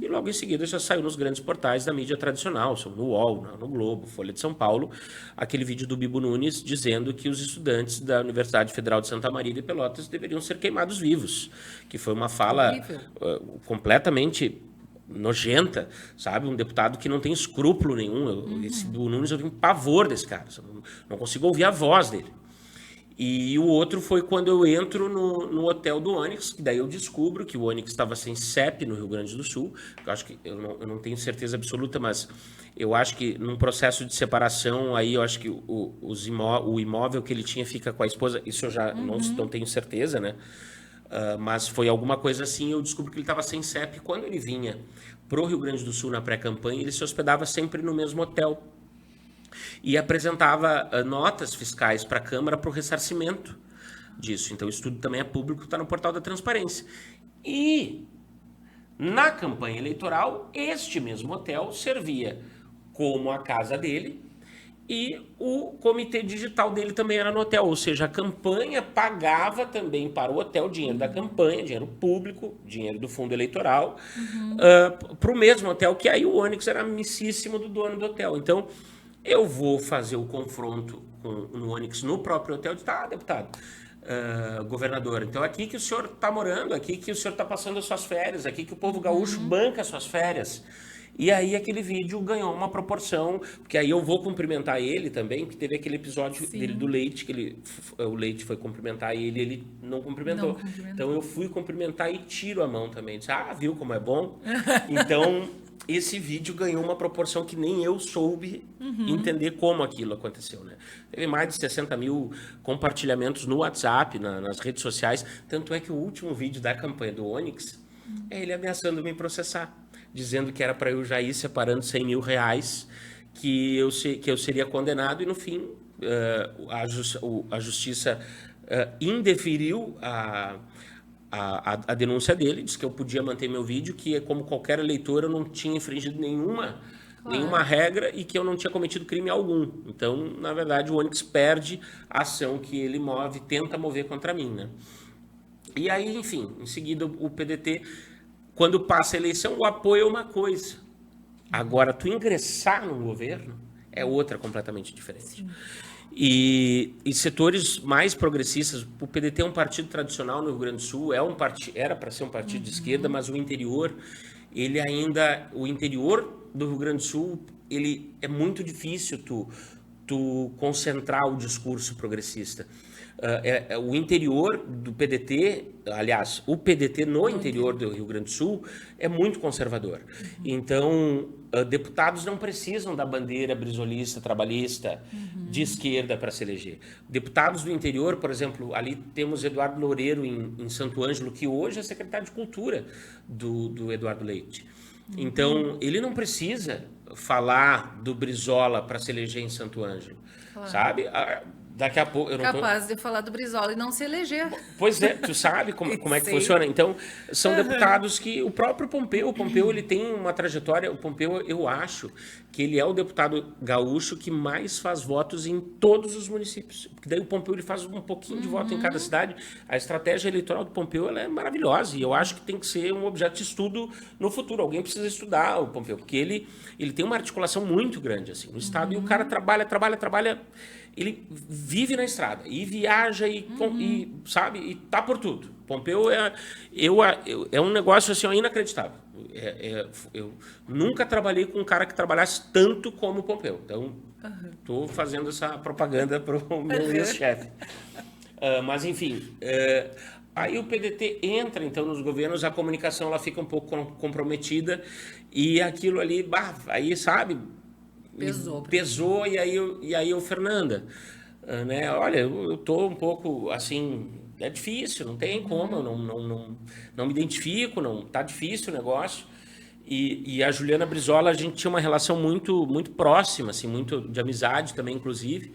e logo em seguida já saiu nos grandes portais da mídia tradicional, no UOL, no Globo, Folha de São Paulo, aquele vídeo do Bibo Nunes dizendo que os estudantes da Universidade Federal de Santa Maria de Pelotas deveriam ser queimados vivos, que foi uma fala completamente nojenta, sabe? Um deputado que não tem escrúpulo nenhum. Esse Bibo Nunes, eu tenho um pavor desse cara. Não consigo ouvir a voz dele. E o outro foi quando eu entro no hotel do Onyx, que daí eu descubro que o Onyx estava sem CEP no Rio Grande do Sul. Eu acho que eu não tenho certeza absoluta, mas eu acho que num processo de separação, aí eu acho que o imóvel que ele tinha fica com a esposa. Isso eu já não tenho certeza, né? Mas foi alguma coisa assim, eu descobri que ele estava sem CEP. Quando ele vinha para o Rio Grande do Sul na pré-campanha, ele se hospedava sempre no mesmo hotel e apresentava notas fiscais para a Câmara para o ressarcimento disso. Então isso tudo também é público, está no portal da transparência. E na campanha eleitoral, este mesmo hotel servia como a casa dele, e o comitê digital dele também era no hotel, ou seja, a campanha pagava também para o hotel dinheiro da campanha, dinheiro público, dinheiro do fundo eleitoral, para o mesmo hotel, que aí o Onyx era amicíssimo do dono do hotel. Então, eu vou fazer o confronto no Onyx, no próprio hotel, de deputado, governador, então aqui que o senhor está morando, aqui que o senhor está passando as suas férias, aqui que o povo gaúcho banca as suas férias. E aí aquele vídeo ganhou uma proporção, porque aí eu vou cumprimentar ele também, porque teve aquele episódio dele do Leite, que o Leite foi cumprimentar ele não cumprimentou. Então eu fui cumprimentar e tiro a mão também. Disse, viu como é bom? Então esse vídeo ganhou uma proporção que nem eu soube entender como aquilo aconteceu, né? Teve mais de 60 mil compartilhamentos no WhatsApp, nas redes sociais, tanto é que o último vídeo da campanha do Onyx é ele ameaçando me processar, dizendo que era para eu já ir separando 100 mil reais, que eu seria condenado, e no fim a justiça indeferiu a denúncia dele, disse que eu podia manter meu vídeo, que como qualquer eleitor eu não tinha infringido nenhuma regra e que eu não tinha cometido crime algum. Então, na verdade, o Onyx perde a ação que ele tenta mover contra mim, né? E aí, enfim, em seguida o PDT, quando passa a eleição, o apoio é uma coisa. Agora, tu ingressar no governo é outra completamente diferente. E setores mais progressistas, o PDT é um partido tradicional no Rio Grande do Sul, era para ser um partido de esquerda, mas o interior do Rio Grande do Sul, ele é muito difícil tu concentrar o discurso progressista. O interior do PDT, aliás, o PDT no interior do Rio Grande do Sul é muito conservador. Então, deputados não precisam da bandeira brisolista, trabalhista, de esquerda para se eleger. Deputados do interior, por exemplo, ali temos Eduardo Loureiro em Santo Ângelo, que hoje é secretário de Cultura do Eduardo Leite. Então, ele não precisa falar do Brizola para se eleger em Santo Ângelo, sabe? Daqui a pouco... Capaz de falar do Brizola e não se eleger. Pois é, tu sabe como é que funciona. Então, são deputados que... O próprio Pompeu, ele tem uma trajetória... O Pompeu, eu acho que ele é o deputado gaúcho que mais faz votos em todos os municípios. Porque daí o Pompeu ele faz um pouquinho de voto em cada cidade. A estratégia eleitoral do Pompeu ela é maravilhosa. E eu acho que tem que ser um objeto de estudo no futuro. Alguém precisa estudar o Pompeu. Porque ele tem uma articulação muito grande assim, no estado. E o cara trabalha... Ele vive na estrada e viaja e sabe, e tá por tudo. Pompeu é um negócio assim, inacreditável. Eu nunca trabalhei com um cara que trabalhasse tanto como o Pompeu. Então, estou fazendo essa propaganda para o meu ex-chefe. Mas, enfim, aí o PDT entra, então, nos governos, a comunicação ela fica um pouco comprometida e aquilo ali, aí, sabe... Pesou e aí eu, Fernanda, né? Olha, eu tô um pouco assim, é difícil, não tem como, eu não me identifico, tá difícil o negócio. E a Juliana Brizola, a gente tinha uma relação muito, muito próxima, assim, muito de amizade também, inclusive.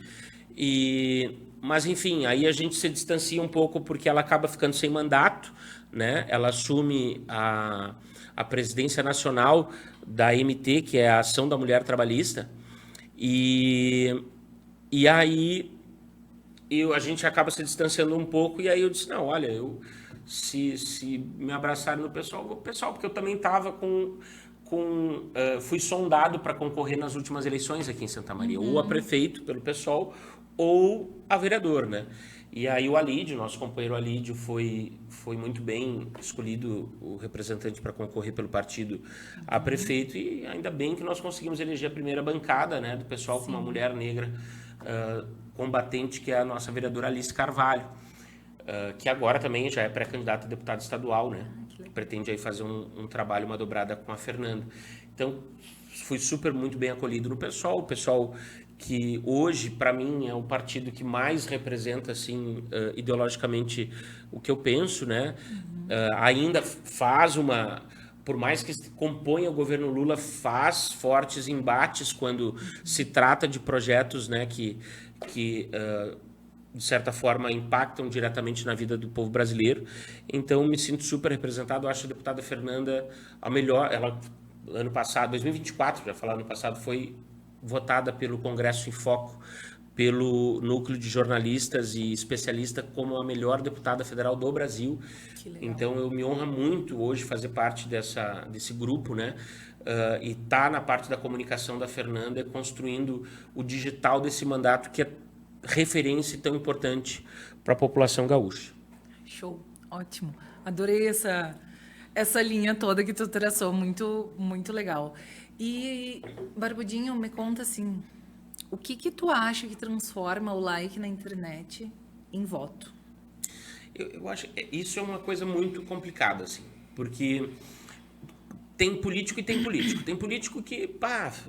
Mas, enfim, aí a gente se distancia um pouco porque ela acaba ficando sem mandato, né? Ela assume a presidência nacional da MT, que é a Ação da Mulher Trabalhista, e aí a gente acaba se distanciando um pouco, e aí eu disse, não, olha, se me abraçarem no pessoal, vou pro pessoal, porque eu também estava fui sondado para concorrer nas últimas eleições aqui em Santa Maria, ou a prefeito pelo pessoal, ou a vereador, né? E aí o Alídio, nosso companheiro Alídio, foi muito bem escolhido o representante para concorrer pelo partido a prefeito, e ainda bem que nós conseguimos eleger a primeira bancada, né, do pessoal com uma mulher negra combatente, que é a nossa vereadora Alice Carvalho, que agora também já é pré-candidata a deputada estadual, né? Pretende aí fazer um trabalho, uma dobrada com a Fernanda. Então, fui muito bem acolhido no pessoal, o pessoal que hoje, para mim, é o partido que mais representa, assim, ideologicamente o que eu penso, né? Ainda faz por mais que componha o governo Lula, faz fortes embates quando se trata de projetos, né, que de certa forma, impactam diretamente na vida do povo brasileiro. Então, me sinto super representado. Eu acho a deputada Fernanda a melhor. Ela, ano passado, 2024, já falar ano passado, foi votada pelo Congresso em Foco, pelo Núcleo de Jornalistas e Especialistas, como a melhor deputada federal do Brasil. Então, eu me honra muito hoje fazer parte desse grupo, né? e está na parte da comunicação da Fernanda, construindo o digital desse mandato que é referência e tão importante para a população gaúcha. Show, ótimo. Adorei essa linha toda que tu traçou, muito, muito legal. E, Barbudinho, me conta assim, o que tu acha que transforma o like na internet em voto? Eu acho que isso é uma coisa muito complicada, assim, porque tem político e tem político. Tem político que,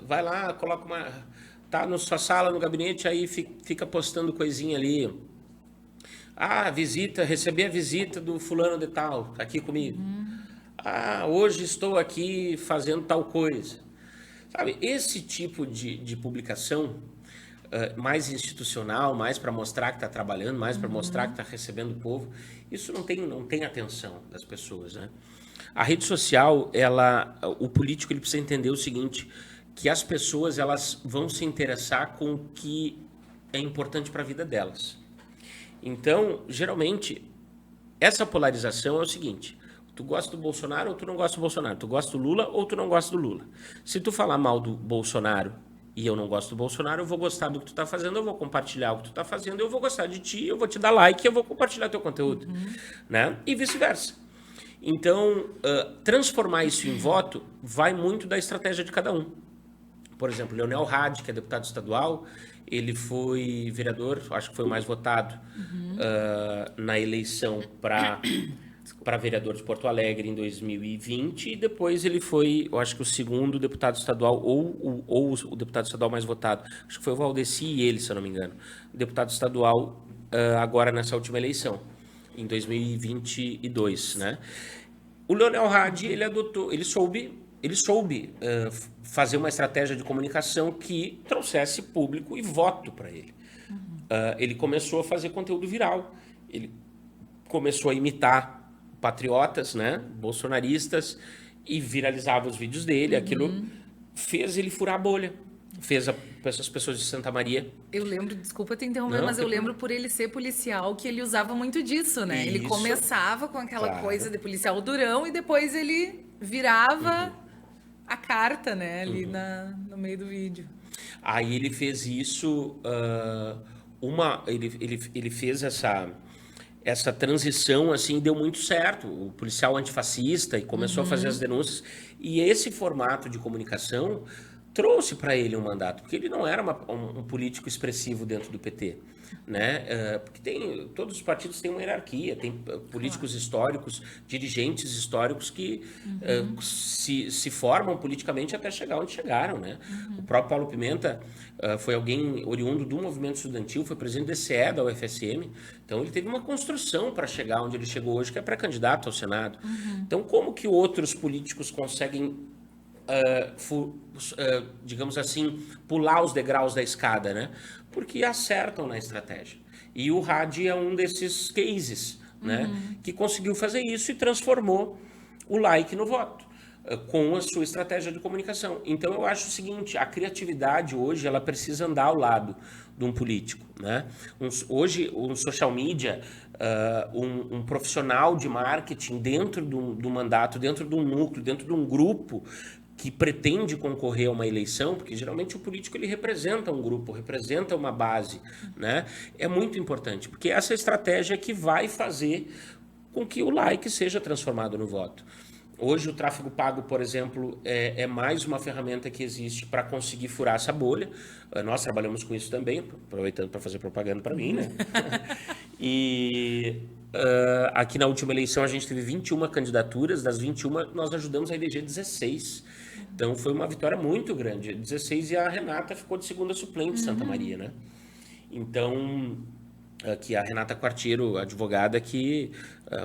vai lá, coloca tá na sua sala, no gabinete, aí fica postando coisinha ali. Recebi a visita do fulano de tal, tá aqui comigo. Hoje estou aqui fazendo tal coisa. Sabe, esse tipo de publicação mais institucional, mais para mostrar que está trabalhando, mais para mostrar que está recebendo o povo, isso não tem atenção das pessoas, né? A rede social, o político ele precisa entender o seguinte, que as pessoas elas vão se interessar com o que é importante para a vida delas. Então, geralmente, essa polarização é o seguinte: tu gosta do Bolsonaro ou tu não gosta do Bolsonaro? Tu gosta do Lula ou tu não gosta do Lula? Se tu falar mal do Bolsonaro e eu não gosto do Bolsonaro, eu vou gostar do que tu tá fazendo, eu vou compartilhar o que tu tá fazendo, eu vou gostar de ti, eu vou te dar like, eu vou compartilhar teu conteúdo, né? E vice-versa. Então, transformar isso em voto vai muito da estratégia de cada um. Por exemplo, Leonel Hadi, que é deputado estadual, ele foi vereador, acho que foi o mais votado na eleição para vereador de Porto Alegre em 2020, e depois ele foi, eu acho que o segundo deputado estadual, ou o deputado estadual mais votado, acho que foi o Valdeci e ele, se eu não me engano, deputado estadual agora nessa última eleição, em 2022, né? O Leonel Hadi, ele soube fazer uma estratégia de comunicação que trouxesse público e voto para ele. Ele começou a fazer conteúdo viral, ele começou a imitar patriotas, né, bolsonaristas, e viralizava os vídeos dele. Aquilo fez ele furar a bolha, fez essas pessoas de Santa Maria. Eu lembro, desculpa te interromper, mas eu lembro por ele ser policial que ele usava muito disso, né? Ele começava com aquela coisa de policial durão e depois ele virava a carta, né, ali no meio do vídeo. Aí ele fez isso, ele fez essa transição, assim, deu muito certo. O policial antifascista e começou a fazer as denúncias. E esse formato de comunicação trouxe para ele um mandato, porque ele não era um político expressivo dentro do PT, né? Porque todos os partidos têm uma hierarquia, tem políticos históricos, dirigentes históricos que se formam politicamente até chegar onde chegaram, né? O próprio Paulo Pimenta foi alguém oriundo do movimento estudantil, foi presidente do DCE da UFSM, então ele teve uma construção para chegar onde ele chegou hoje, que é pré-candidato ao Senado. Então, como que outros políticos conseguem digamos assim, pular os degraus da escada, né? Porque acertam na estratégia. E o Hadi é um desses cases, né? Que conseguiu fazer isso e transformou o like no voto, com a sua estratégia de comunicação. Então, eu acho o seguinte, a criatividade hoje, ela precisa andar ao lado de um político, né? Hoje, um social media, um profissional de marketing dentro do mandato, dentro de um núcleo, dentro de um grupo que pretende concorrer a uma eleição, porque geralmente o político ele representa um grupo, representa uma base, né? É muito importante, porque essa estratégia é que vai fazer com que o like seja transformado no voto. Hoje o tráfego pago, por exemplo, é mais uma ferramenta que existe para conseguir furar essa bolha. Nós trabalhamos com isso também, aproveitando para fazer propaganda para mim, né? E aqui na última eleição a gente teve 21 candidaturas, das 21 nós ajudamos a eleger 16. Então foi uma vitória muito grande, 16, e a Renata ficou de segunda suplente em Santa Maria, né? Então, aqui a Renata Quartiero, advogada, que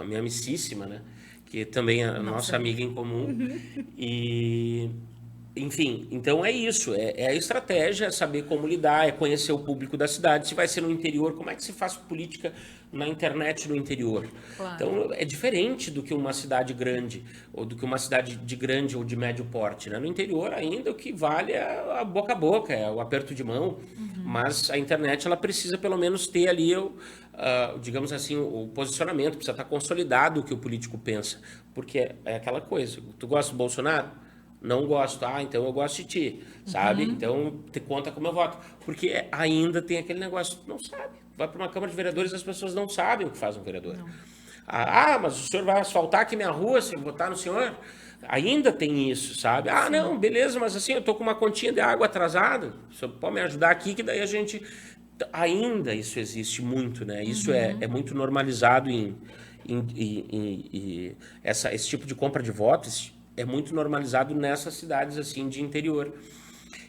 minha amicíssima, né? Que também é a nossa amiga em comum. E, enfim, então é isso, é a estratégia, é saber como lidar, é conhecer o público da cidade. Se vai ser no interior, como é que se faz política na internet no interior? Claro. Então é diferente do que uma cidade grande, ou do que uma cidade de grande ou de médio porte, né? No interior ainda o que vale é a boca a boca, é o aperto de mão, mas a internet ela precisa pelo menos ter ali digamos assim, o posicionamento, precisa estar consolidado o que o político pensa, porque é aquela coisa, tu gosta do Bolsonaro? Não gosto. Ah, então eu gosto de ti, sabe? Então te conta como eu voto. Porque ainda tem aquele negócio, tu não sabe. Vai para uma Câmara de Vereadores, as pessoas não sabem o que faz um vereador. Mas o senhor vai asfaltar aqui minha rua se eu votar no senhor? Ainda tem isso, sabe? Ah, não, beleza, mas assim, eu tô com uma continha de água atrasada. O senhor pode me ajudar aqui, que daí a gente... Ainda isso existe muito, né? Isso é muito normalizado esse tipo de compra de votos é muito normalizado nessas cidades assim de interior.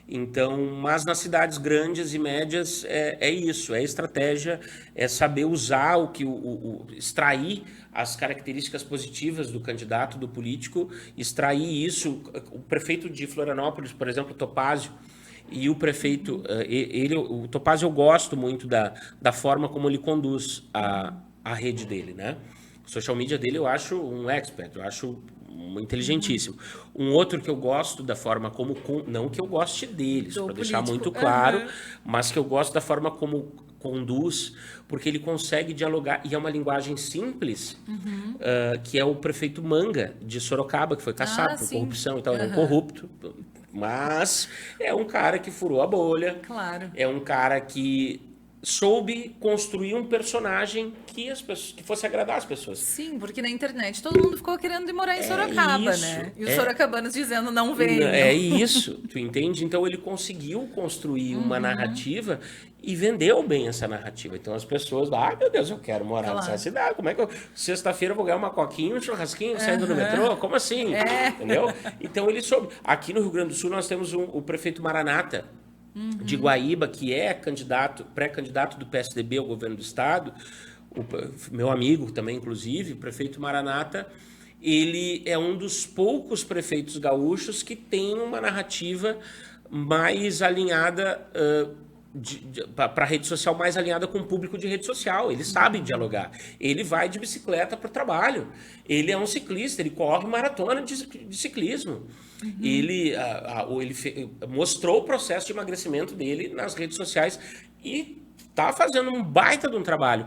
Então, mas nas cidades grandes e médias é isso, é estratégia, é saber usar extrair as características positivas do candidato, do político, extrair isso. O prefeito de Florianópolis, por exemplo, Topázio, e o prefeito, o Topázio, eu gosto muito da forma como ele conduz a rede dele, né? O social media dele eu acho um expert, eu acho inteligentíssimo. Um outro que eu gosto da forma como... Não que eu goste deles, para deixar muito claro, mas que eu gosto da forma como conduz, porque ele consegue dialogar, e é uma linguagem simples, que é o prefeito Manga, de Sorocaba, que foi caçado por corrupção e tal, ele é um corrupto, mas é um cara que furou a bolha, é um cara que soube construir um personagem que fosse agradar as pessoas. Sim, porque na internet todo mundo ficou querendo ir morar em Sorocaba, né? E os sorocabanos dizendo não venham. É isso, tu entende? Então ele conseguiu construir uma narrativa e vendeu bem essa narrativa. Então as pessoas, meu Deus, eu quero morar nessa cidade. Como é que sexta-feira eu vou ganhar uma coquinha, um churrasquinho, saindo do metrô? Como assim? Entendeu? Então ele soube. Aqui no Rio Grande do Sul nós temos o prefeito Maranata, de Guaíba, que é pré-candidato do PSDB ao governo do estado, meu amigo também, inclusive, o prefeito Maranata, ele é um dos poucos prefeitos gaúchos que tem uma narrativa mais alinhada para a rede social, mais alinhada com o público de rede social. Ele sabe dialogar. Ele vai de bicicleta para o trabalho. Ele é um ciclista, ele corre maratona de ciclismo. Ele mostrou o processo de emagrecimento dele nas redes sociais e está fazendo um baita de um trabalho.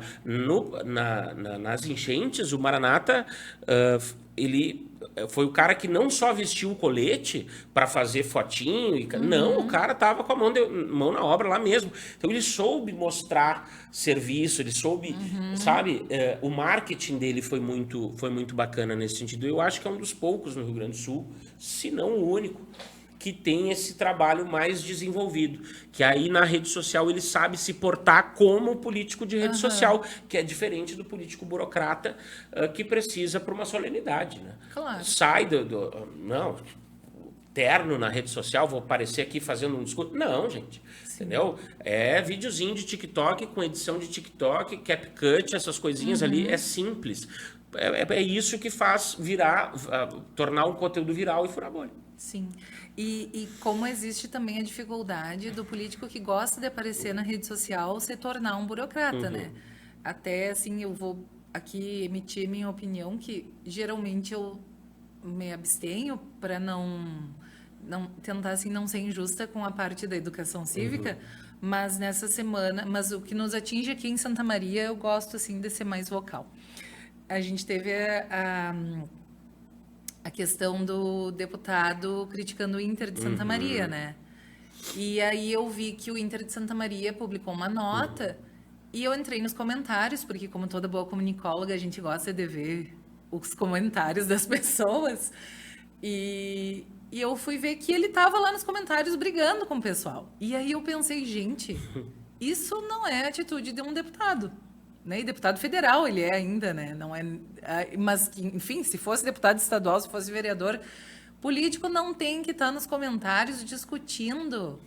Nas enchentes, o Maranata, ele foi o cara que não só vestiu o colete para fazer fotinho, não, o cara tava com a mão na obra lá mesmo. Então ele soube mostrar serviço, ele soube, sabe, o marketing dele foi muito bacana nesse sentido. Eu acho que é um dos poucos no Rio Grande do Sul, se não o único, que tem esse trabalho mais desenvolvido, que aí na rede social ele sabe se portar como político de rede social, que é diferente do político burocrata que precisa para uma solenidade, né? Claro. Sai não, terno na rede social, vou aparecer aqui fazendo um discurso. Não, gente, entendeu? É videozinho de TikTok com edição de TikTok, CapCut, essas coisinhas ali, é simples. É isso que faz tornar um conteúdo viral e furar bolha. Sim. E como existe também a dificuldade do político que gosta de aparecer na rede social se tornar um burocrata, né? Até, assim, eu vou aqui emitir minha opinião, que geralmente eu me abstenho para não tentar, assim, não ser injusta com a parte da educação cívica, mas nessa semana... Mas o que nos atinge aqui em Santa Maria, eu gosto, assim, de ser mais vocal. A gente teve a questão do deputado criticando o Inter de Santa Maria, né? E aí eu vi que o Inter de Santa Maria publicou uma nota e eu entrei nos comentários, porque como toda boa comunicóloga, a gente gosta de ver os comentários das pessoas. E eu fui ver que ele estava lá nos comentários brigando com o pessoal. E aí eu pensei, gente, isso não é atitude de um deputado. Né? E deputado federal ele é ainda, né? Não é, mas, enfim, se fosse deputado estadual, se fosse vereador, político não tem que estar nos comentários discutindo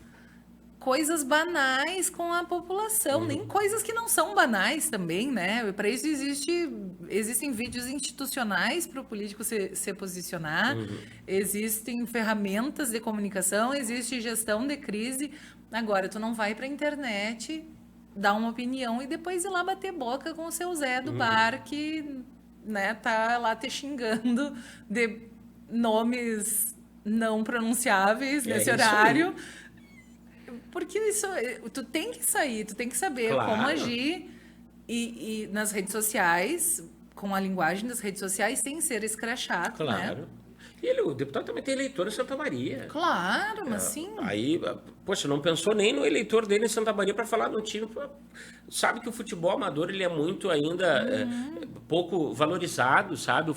coisas banais com a população, nem coisas que não são banais também, né? Para isso existem vídeos institucionais para o político se posicionar, existem ferramentas de comunicação, existe gestão de crise. Agora, tu não vai para a internet dar uma opinião e depois ir lá bater boca com o seu Zé do bar que, né, tá lá te xingando de nomes não pronunciáveis nesse horário. Porque tu tem que sair, tu tem que saber como agir e nas redes sociais, com a linguagem das redes sociais, sem ser escrachado, né? E o deputado também tem eleitor em Santa Maria. Claro, mas sim. Aí, poxa, não pensou nem no eleitor dele em Santa Maria para falar no time. Sabe que o futebol amador ele é muito ainda pouco valorizado, sabe?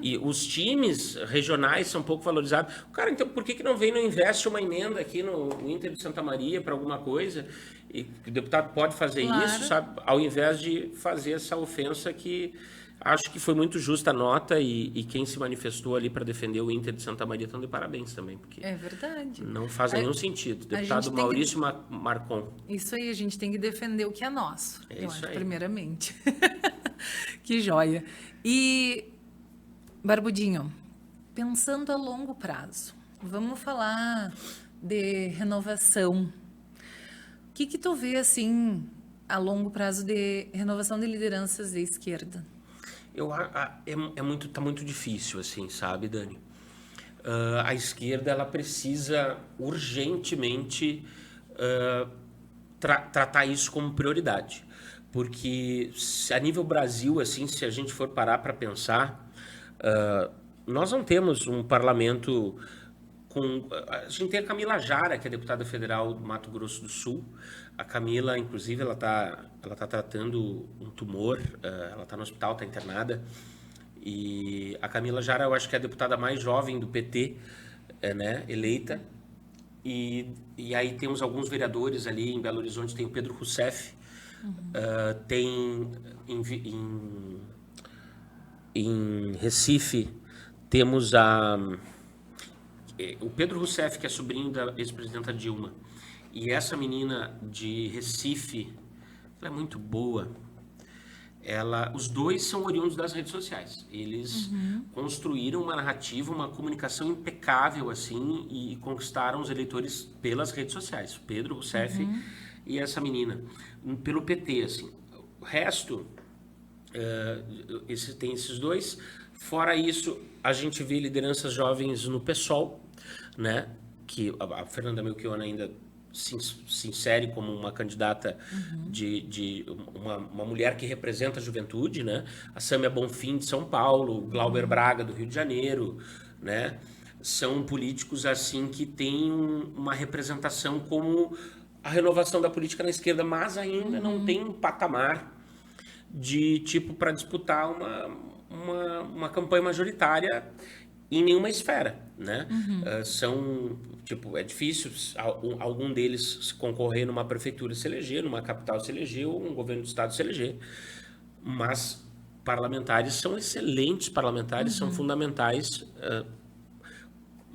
E os times regionais são pouco valorizados. Cara, então por que não vem, não investe uma emenda aqui no Inter de Santa Maria para alguma coisa? E o deputado pode fazer isso, sabe? Ao invés de fazer essa ofensa que... Acho que foi muito justa a nota e quem se manifestou ali para defender o Inter de Santa Maria estão de parabéns também, porque é verdade. Não faz nenhum sentido. Deputado Maurício Marcon. Isso aí, a gente tem que defender o que é nosso. É isso aí. Primeiramente. Que joia. E, Barbudinho, pensando a longo prazo, vamos falar de renovação. O que tu vê, assim, a longo prazo de renovação de lideranças da esquerda? Tá muito difícil, assim, sabe, Dani? A esquerda, ela precisa urgentemente tratar isso como prioridade. Porque a nível Brasil, assim, se a gente for parar para pensar, nós não temos um parlamento a gente tem a Camila Jara, que é deputada federal do Mato Grosso do Sul. A Camila, inclusive, ela tá tratando um tumor, ela está no hospital, está internada. E a Camila Jara, eu acho que é a deputada mais jovem do PT, né, eleita. E aí temos alguns vereadores ali em Belo Horizonte, tem o Pedro Rousseff, tem em Recife, temos o Pedro Rousseff, que é sobrinho da ex-presidenta Dilma, e essa menina de Recife, ela é muito boa. Os dois são oriundos das redes sociais. Eles construíram uma narrativa, uma comunicação impecável, assim, e conquistaram os eleitores pelas redes sociais. Pedro Rousseff e essa menina. Pelo PT, assim. O resto, tem esses dois. Fora isso, a gente vê lideranças jovens no PSOL, né? Que a Fernanda Melchiona ainda se insere como uma candidata de uma mulher que representa a juventude, né? A Sâmia Bonfim de São Paulo, o Glauber Braga do Rio de Janeiro, né? São políticos assim que têm uma representação como a renovação da política na esquerda, mas ainda não tem um patamar de tipo para disputar uma campanha majoritária em nenhuma esfera, né? É difícil algum deles concorrer numa prefeitura se eleger, numa capital se eleger, ou um governo do estado se eleger. Mas parlamentares são excelentes parlamentares, são fundamentais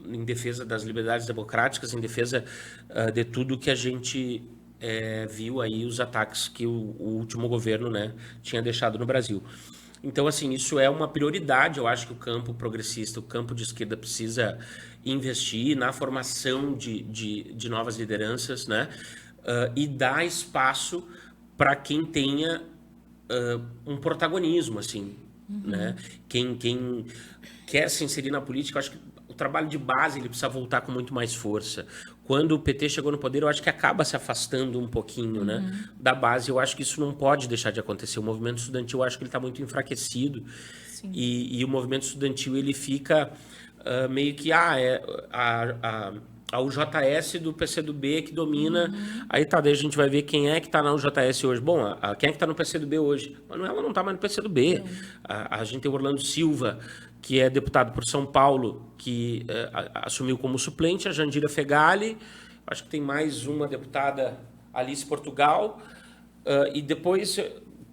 em defesa das liberdades democráticas, em defesa de tudo que a gente viu aí, os ataques que o último governo, né, tinha deixado no Brasil. Então, assim, isso é uma prioridade. Eu acho que o campo progressista, o campo de esquerda precisa investir na formação de novas lideranças, né? E dar espaço para quem tenha um protagonismo, assim, né? Quem quer se inserir na política, eu acho que o trabalho de base ele precisa voltar com muito mais força. Quando o PT chegou no poder, eu acho que acaba se afastando um pouquinho, né, da base. Eu acho que isso não pode deixar de acontecer. O movimento estudantil, eu acho que ele está muito enfraquecido. E o movimento estudantil ele fica meio que a UJS do PCdoB que domina. Aí daí a gente vai ver quem é que está na UJS hoje. Bom, quem é que está no PCdoB hoje? Manuela não está mais no PCdoB. A gente tem o Orlando Silva, que é deputado por São Paulo, que assumiu como suplente, a Jandira Fegali, acho que tem mais uma deputada, Alice Portugal, e depois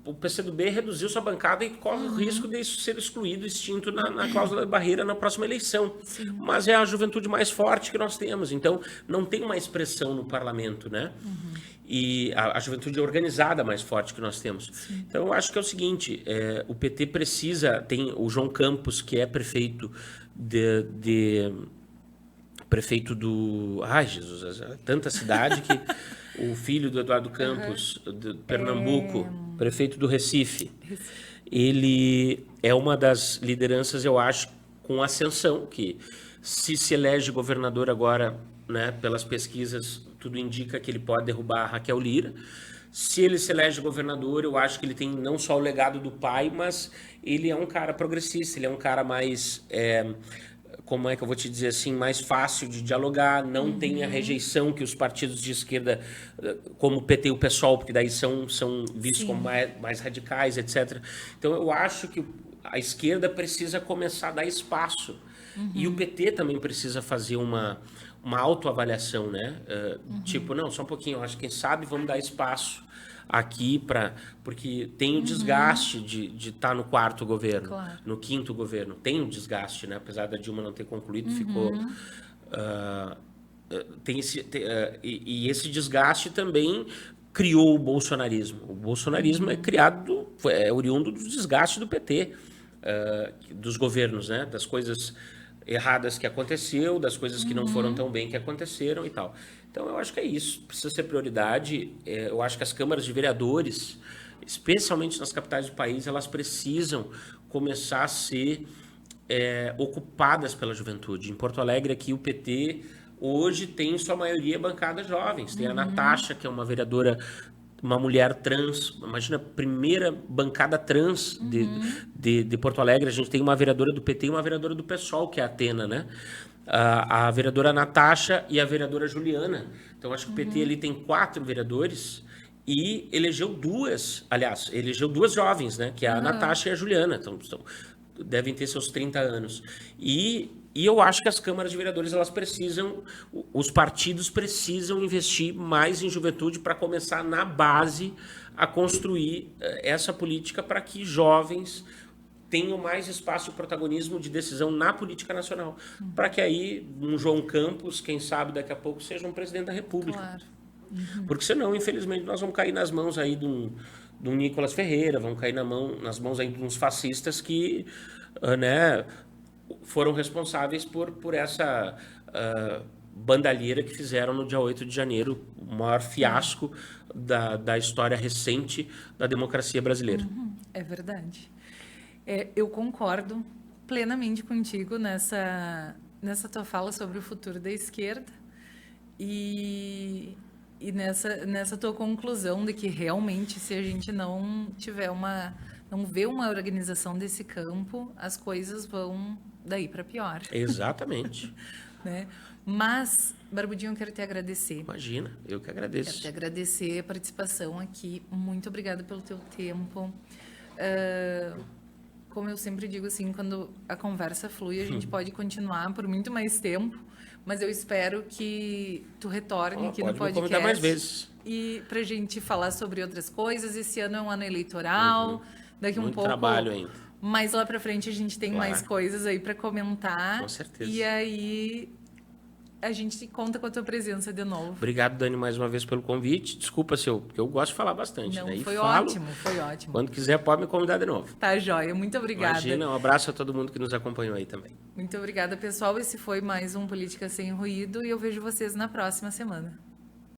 o PCdoB reduziu sua bancada e corre o risco de isso ser excluído, extinto na cláusula de barreira na próxima eleição. Mas é a juventude mais forte que nós temos, então não tem uma expressão no parlamento, né? E a juventude organizada mais forte que nós temos. Então, eu acho que é o seguinte, o PT precisa... Tem o João Campos, que é prefeito prefeito do... Ai, Jesus, tanta cidade que... O filho do Eduardo Campos, de Pernambuco, prefeito do Recife. Ele é uma das lideranças, eu acho, com ascensão, que se elege governador agora, né, pelas pesquisas, tudo indica que ele pode derrubar a Raquel Lira. Se ele se elege governador, eu acho que ele tem não só o legado do pai, mas ele é um cara progressista, ele é um cara mais como é que eu vou te dizer assim, mais fácil de dialogar, não tem a rejeição que os partidos de esquerda, como o PT e o PSOL, porque daí são vistos Sim. como mais radicais, etc. Então, eu acho que a esquerda precisa começar a dar espaço. E o PT também precisa fazer uma autoavaliação, né? Tipo, não, só um pouquinho, eu acho que quem sabe vamos dar espaço aqui porque tem o desgaste de estar no quarto governo, Claro. no quinto governo. Tem o desgaste, né? Apesar da Dilma não ter concluído, ficou... e esse desgaste também criou o bolsonarismo. O bolsonarismo é oriundo do desgaste do PT, dos governos, né? Das coisas erradas que aconteceu, das coisas que não foram tão bem que aconteceram e tal. Então, eu acho que é isso. Precisa ser prioridade. Eu acho que as câmaras de vereadores, especialmente nas capitais do país, elas precisam começar a ser ocupadas pela juventude. Em Porto Alegre, aqui, o PT hoje tem, em sua maioria, bancadas jovens. Tem a Natasha, que é uma vereadora, uma mulher trans. Imagina, a primeira bancada trans de Porto Alegre. A gente tem uma vereadora do PT e uma vereadora do PSOL, que é a Atena, né? A vereadora Natasha e a vereadora Juliana. Então, acho que o PT ali tem 4 vereadores e elegeu duas jovens, né? Que é a Natasha e a Juliana. Então, devem ter seus 30 anos. E eu acho que as câmaras de vereadores, os partidos precisam investir mais em juventude para começar na base a construir essa política para que jovens tenham mais espaço e protagonismo de decisão na política nacional. Para que aí um João Campos, quem sabe daqui a pouco, seja um presidente da República. Claro. Porque senão, infelizmente, nós vamos cair nas mãos aí de um Nicolas Ferreira, vamos cair nas mãos aí de uns fascistas que né, foram responsáveis por essa bandalheira que fizeram no dia 8 de janeiro, o maior fiasco da história recente da democracia brasileira. É verdade. Eu concordo plenamente contigo nessa tua fala sobre o futuro da esquerda e nessa tua conclusão de que realmente, se a gente não tiver não vê uma organização desse campo, as coisas vão daí para pior. Exatamente. Né? Mas, Barbudinho, eu quero te agradecer. Imagina, eu que agradeço. Quero te agradecer a participação aqui. Muito obrigada pelo teu tempo. Como eu sempre digo, assim, quando a conversa flui, a gente pode continuar por muito mais tempo, mas eu espero que tu retorne aqui no podcast. Pode me convidar mais vezes. E pra gente falar sobre outras coisas. Esse ano é um ano eleitoral, daqui muito um pouco... trabalho ainda. Mas lá pra frente a gente tem mais coisas aí pra comentar. Com certeza. E aí a gente conta com a tua presença de novo. Obrigado, Dani, mais uma vez pelo convite. Desculpa porque eu gosto de falar bastante. Não, né? foi ótimo. Quando quiser, pode me convidar de novo. Tá, joia. Muito obrigada. Imagina, um abraço a todo mundo que nos acompanhou aí também. Muito obrigada, pessoal. Esse foi mais um Política Sem Ruído e eu vejo vocês na próxima semana.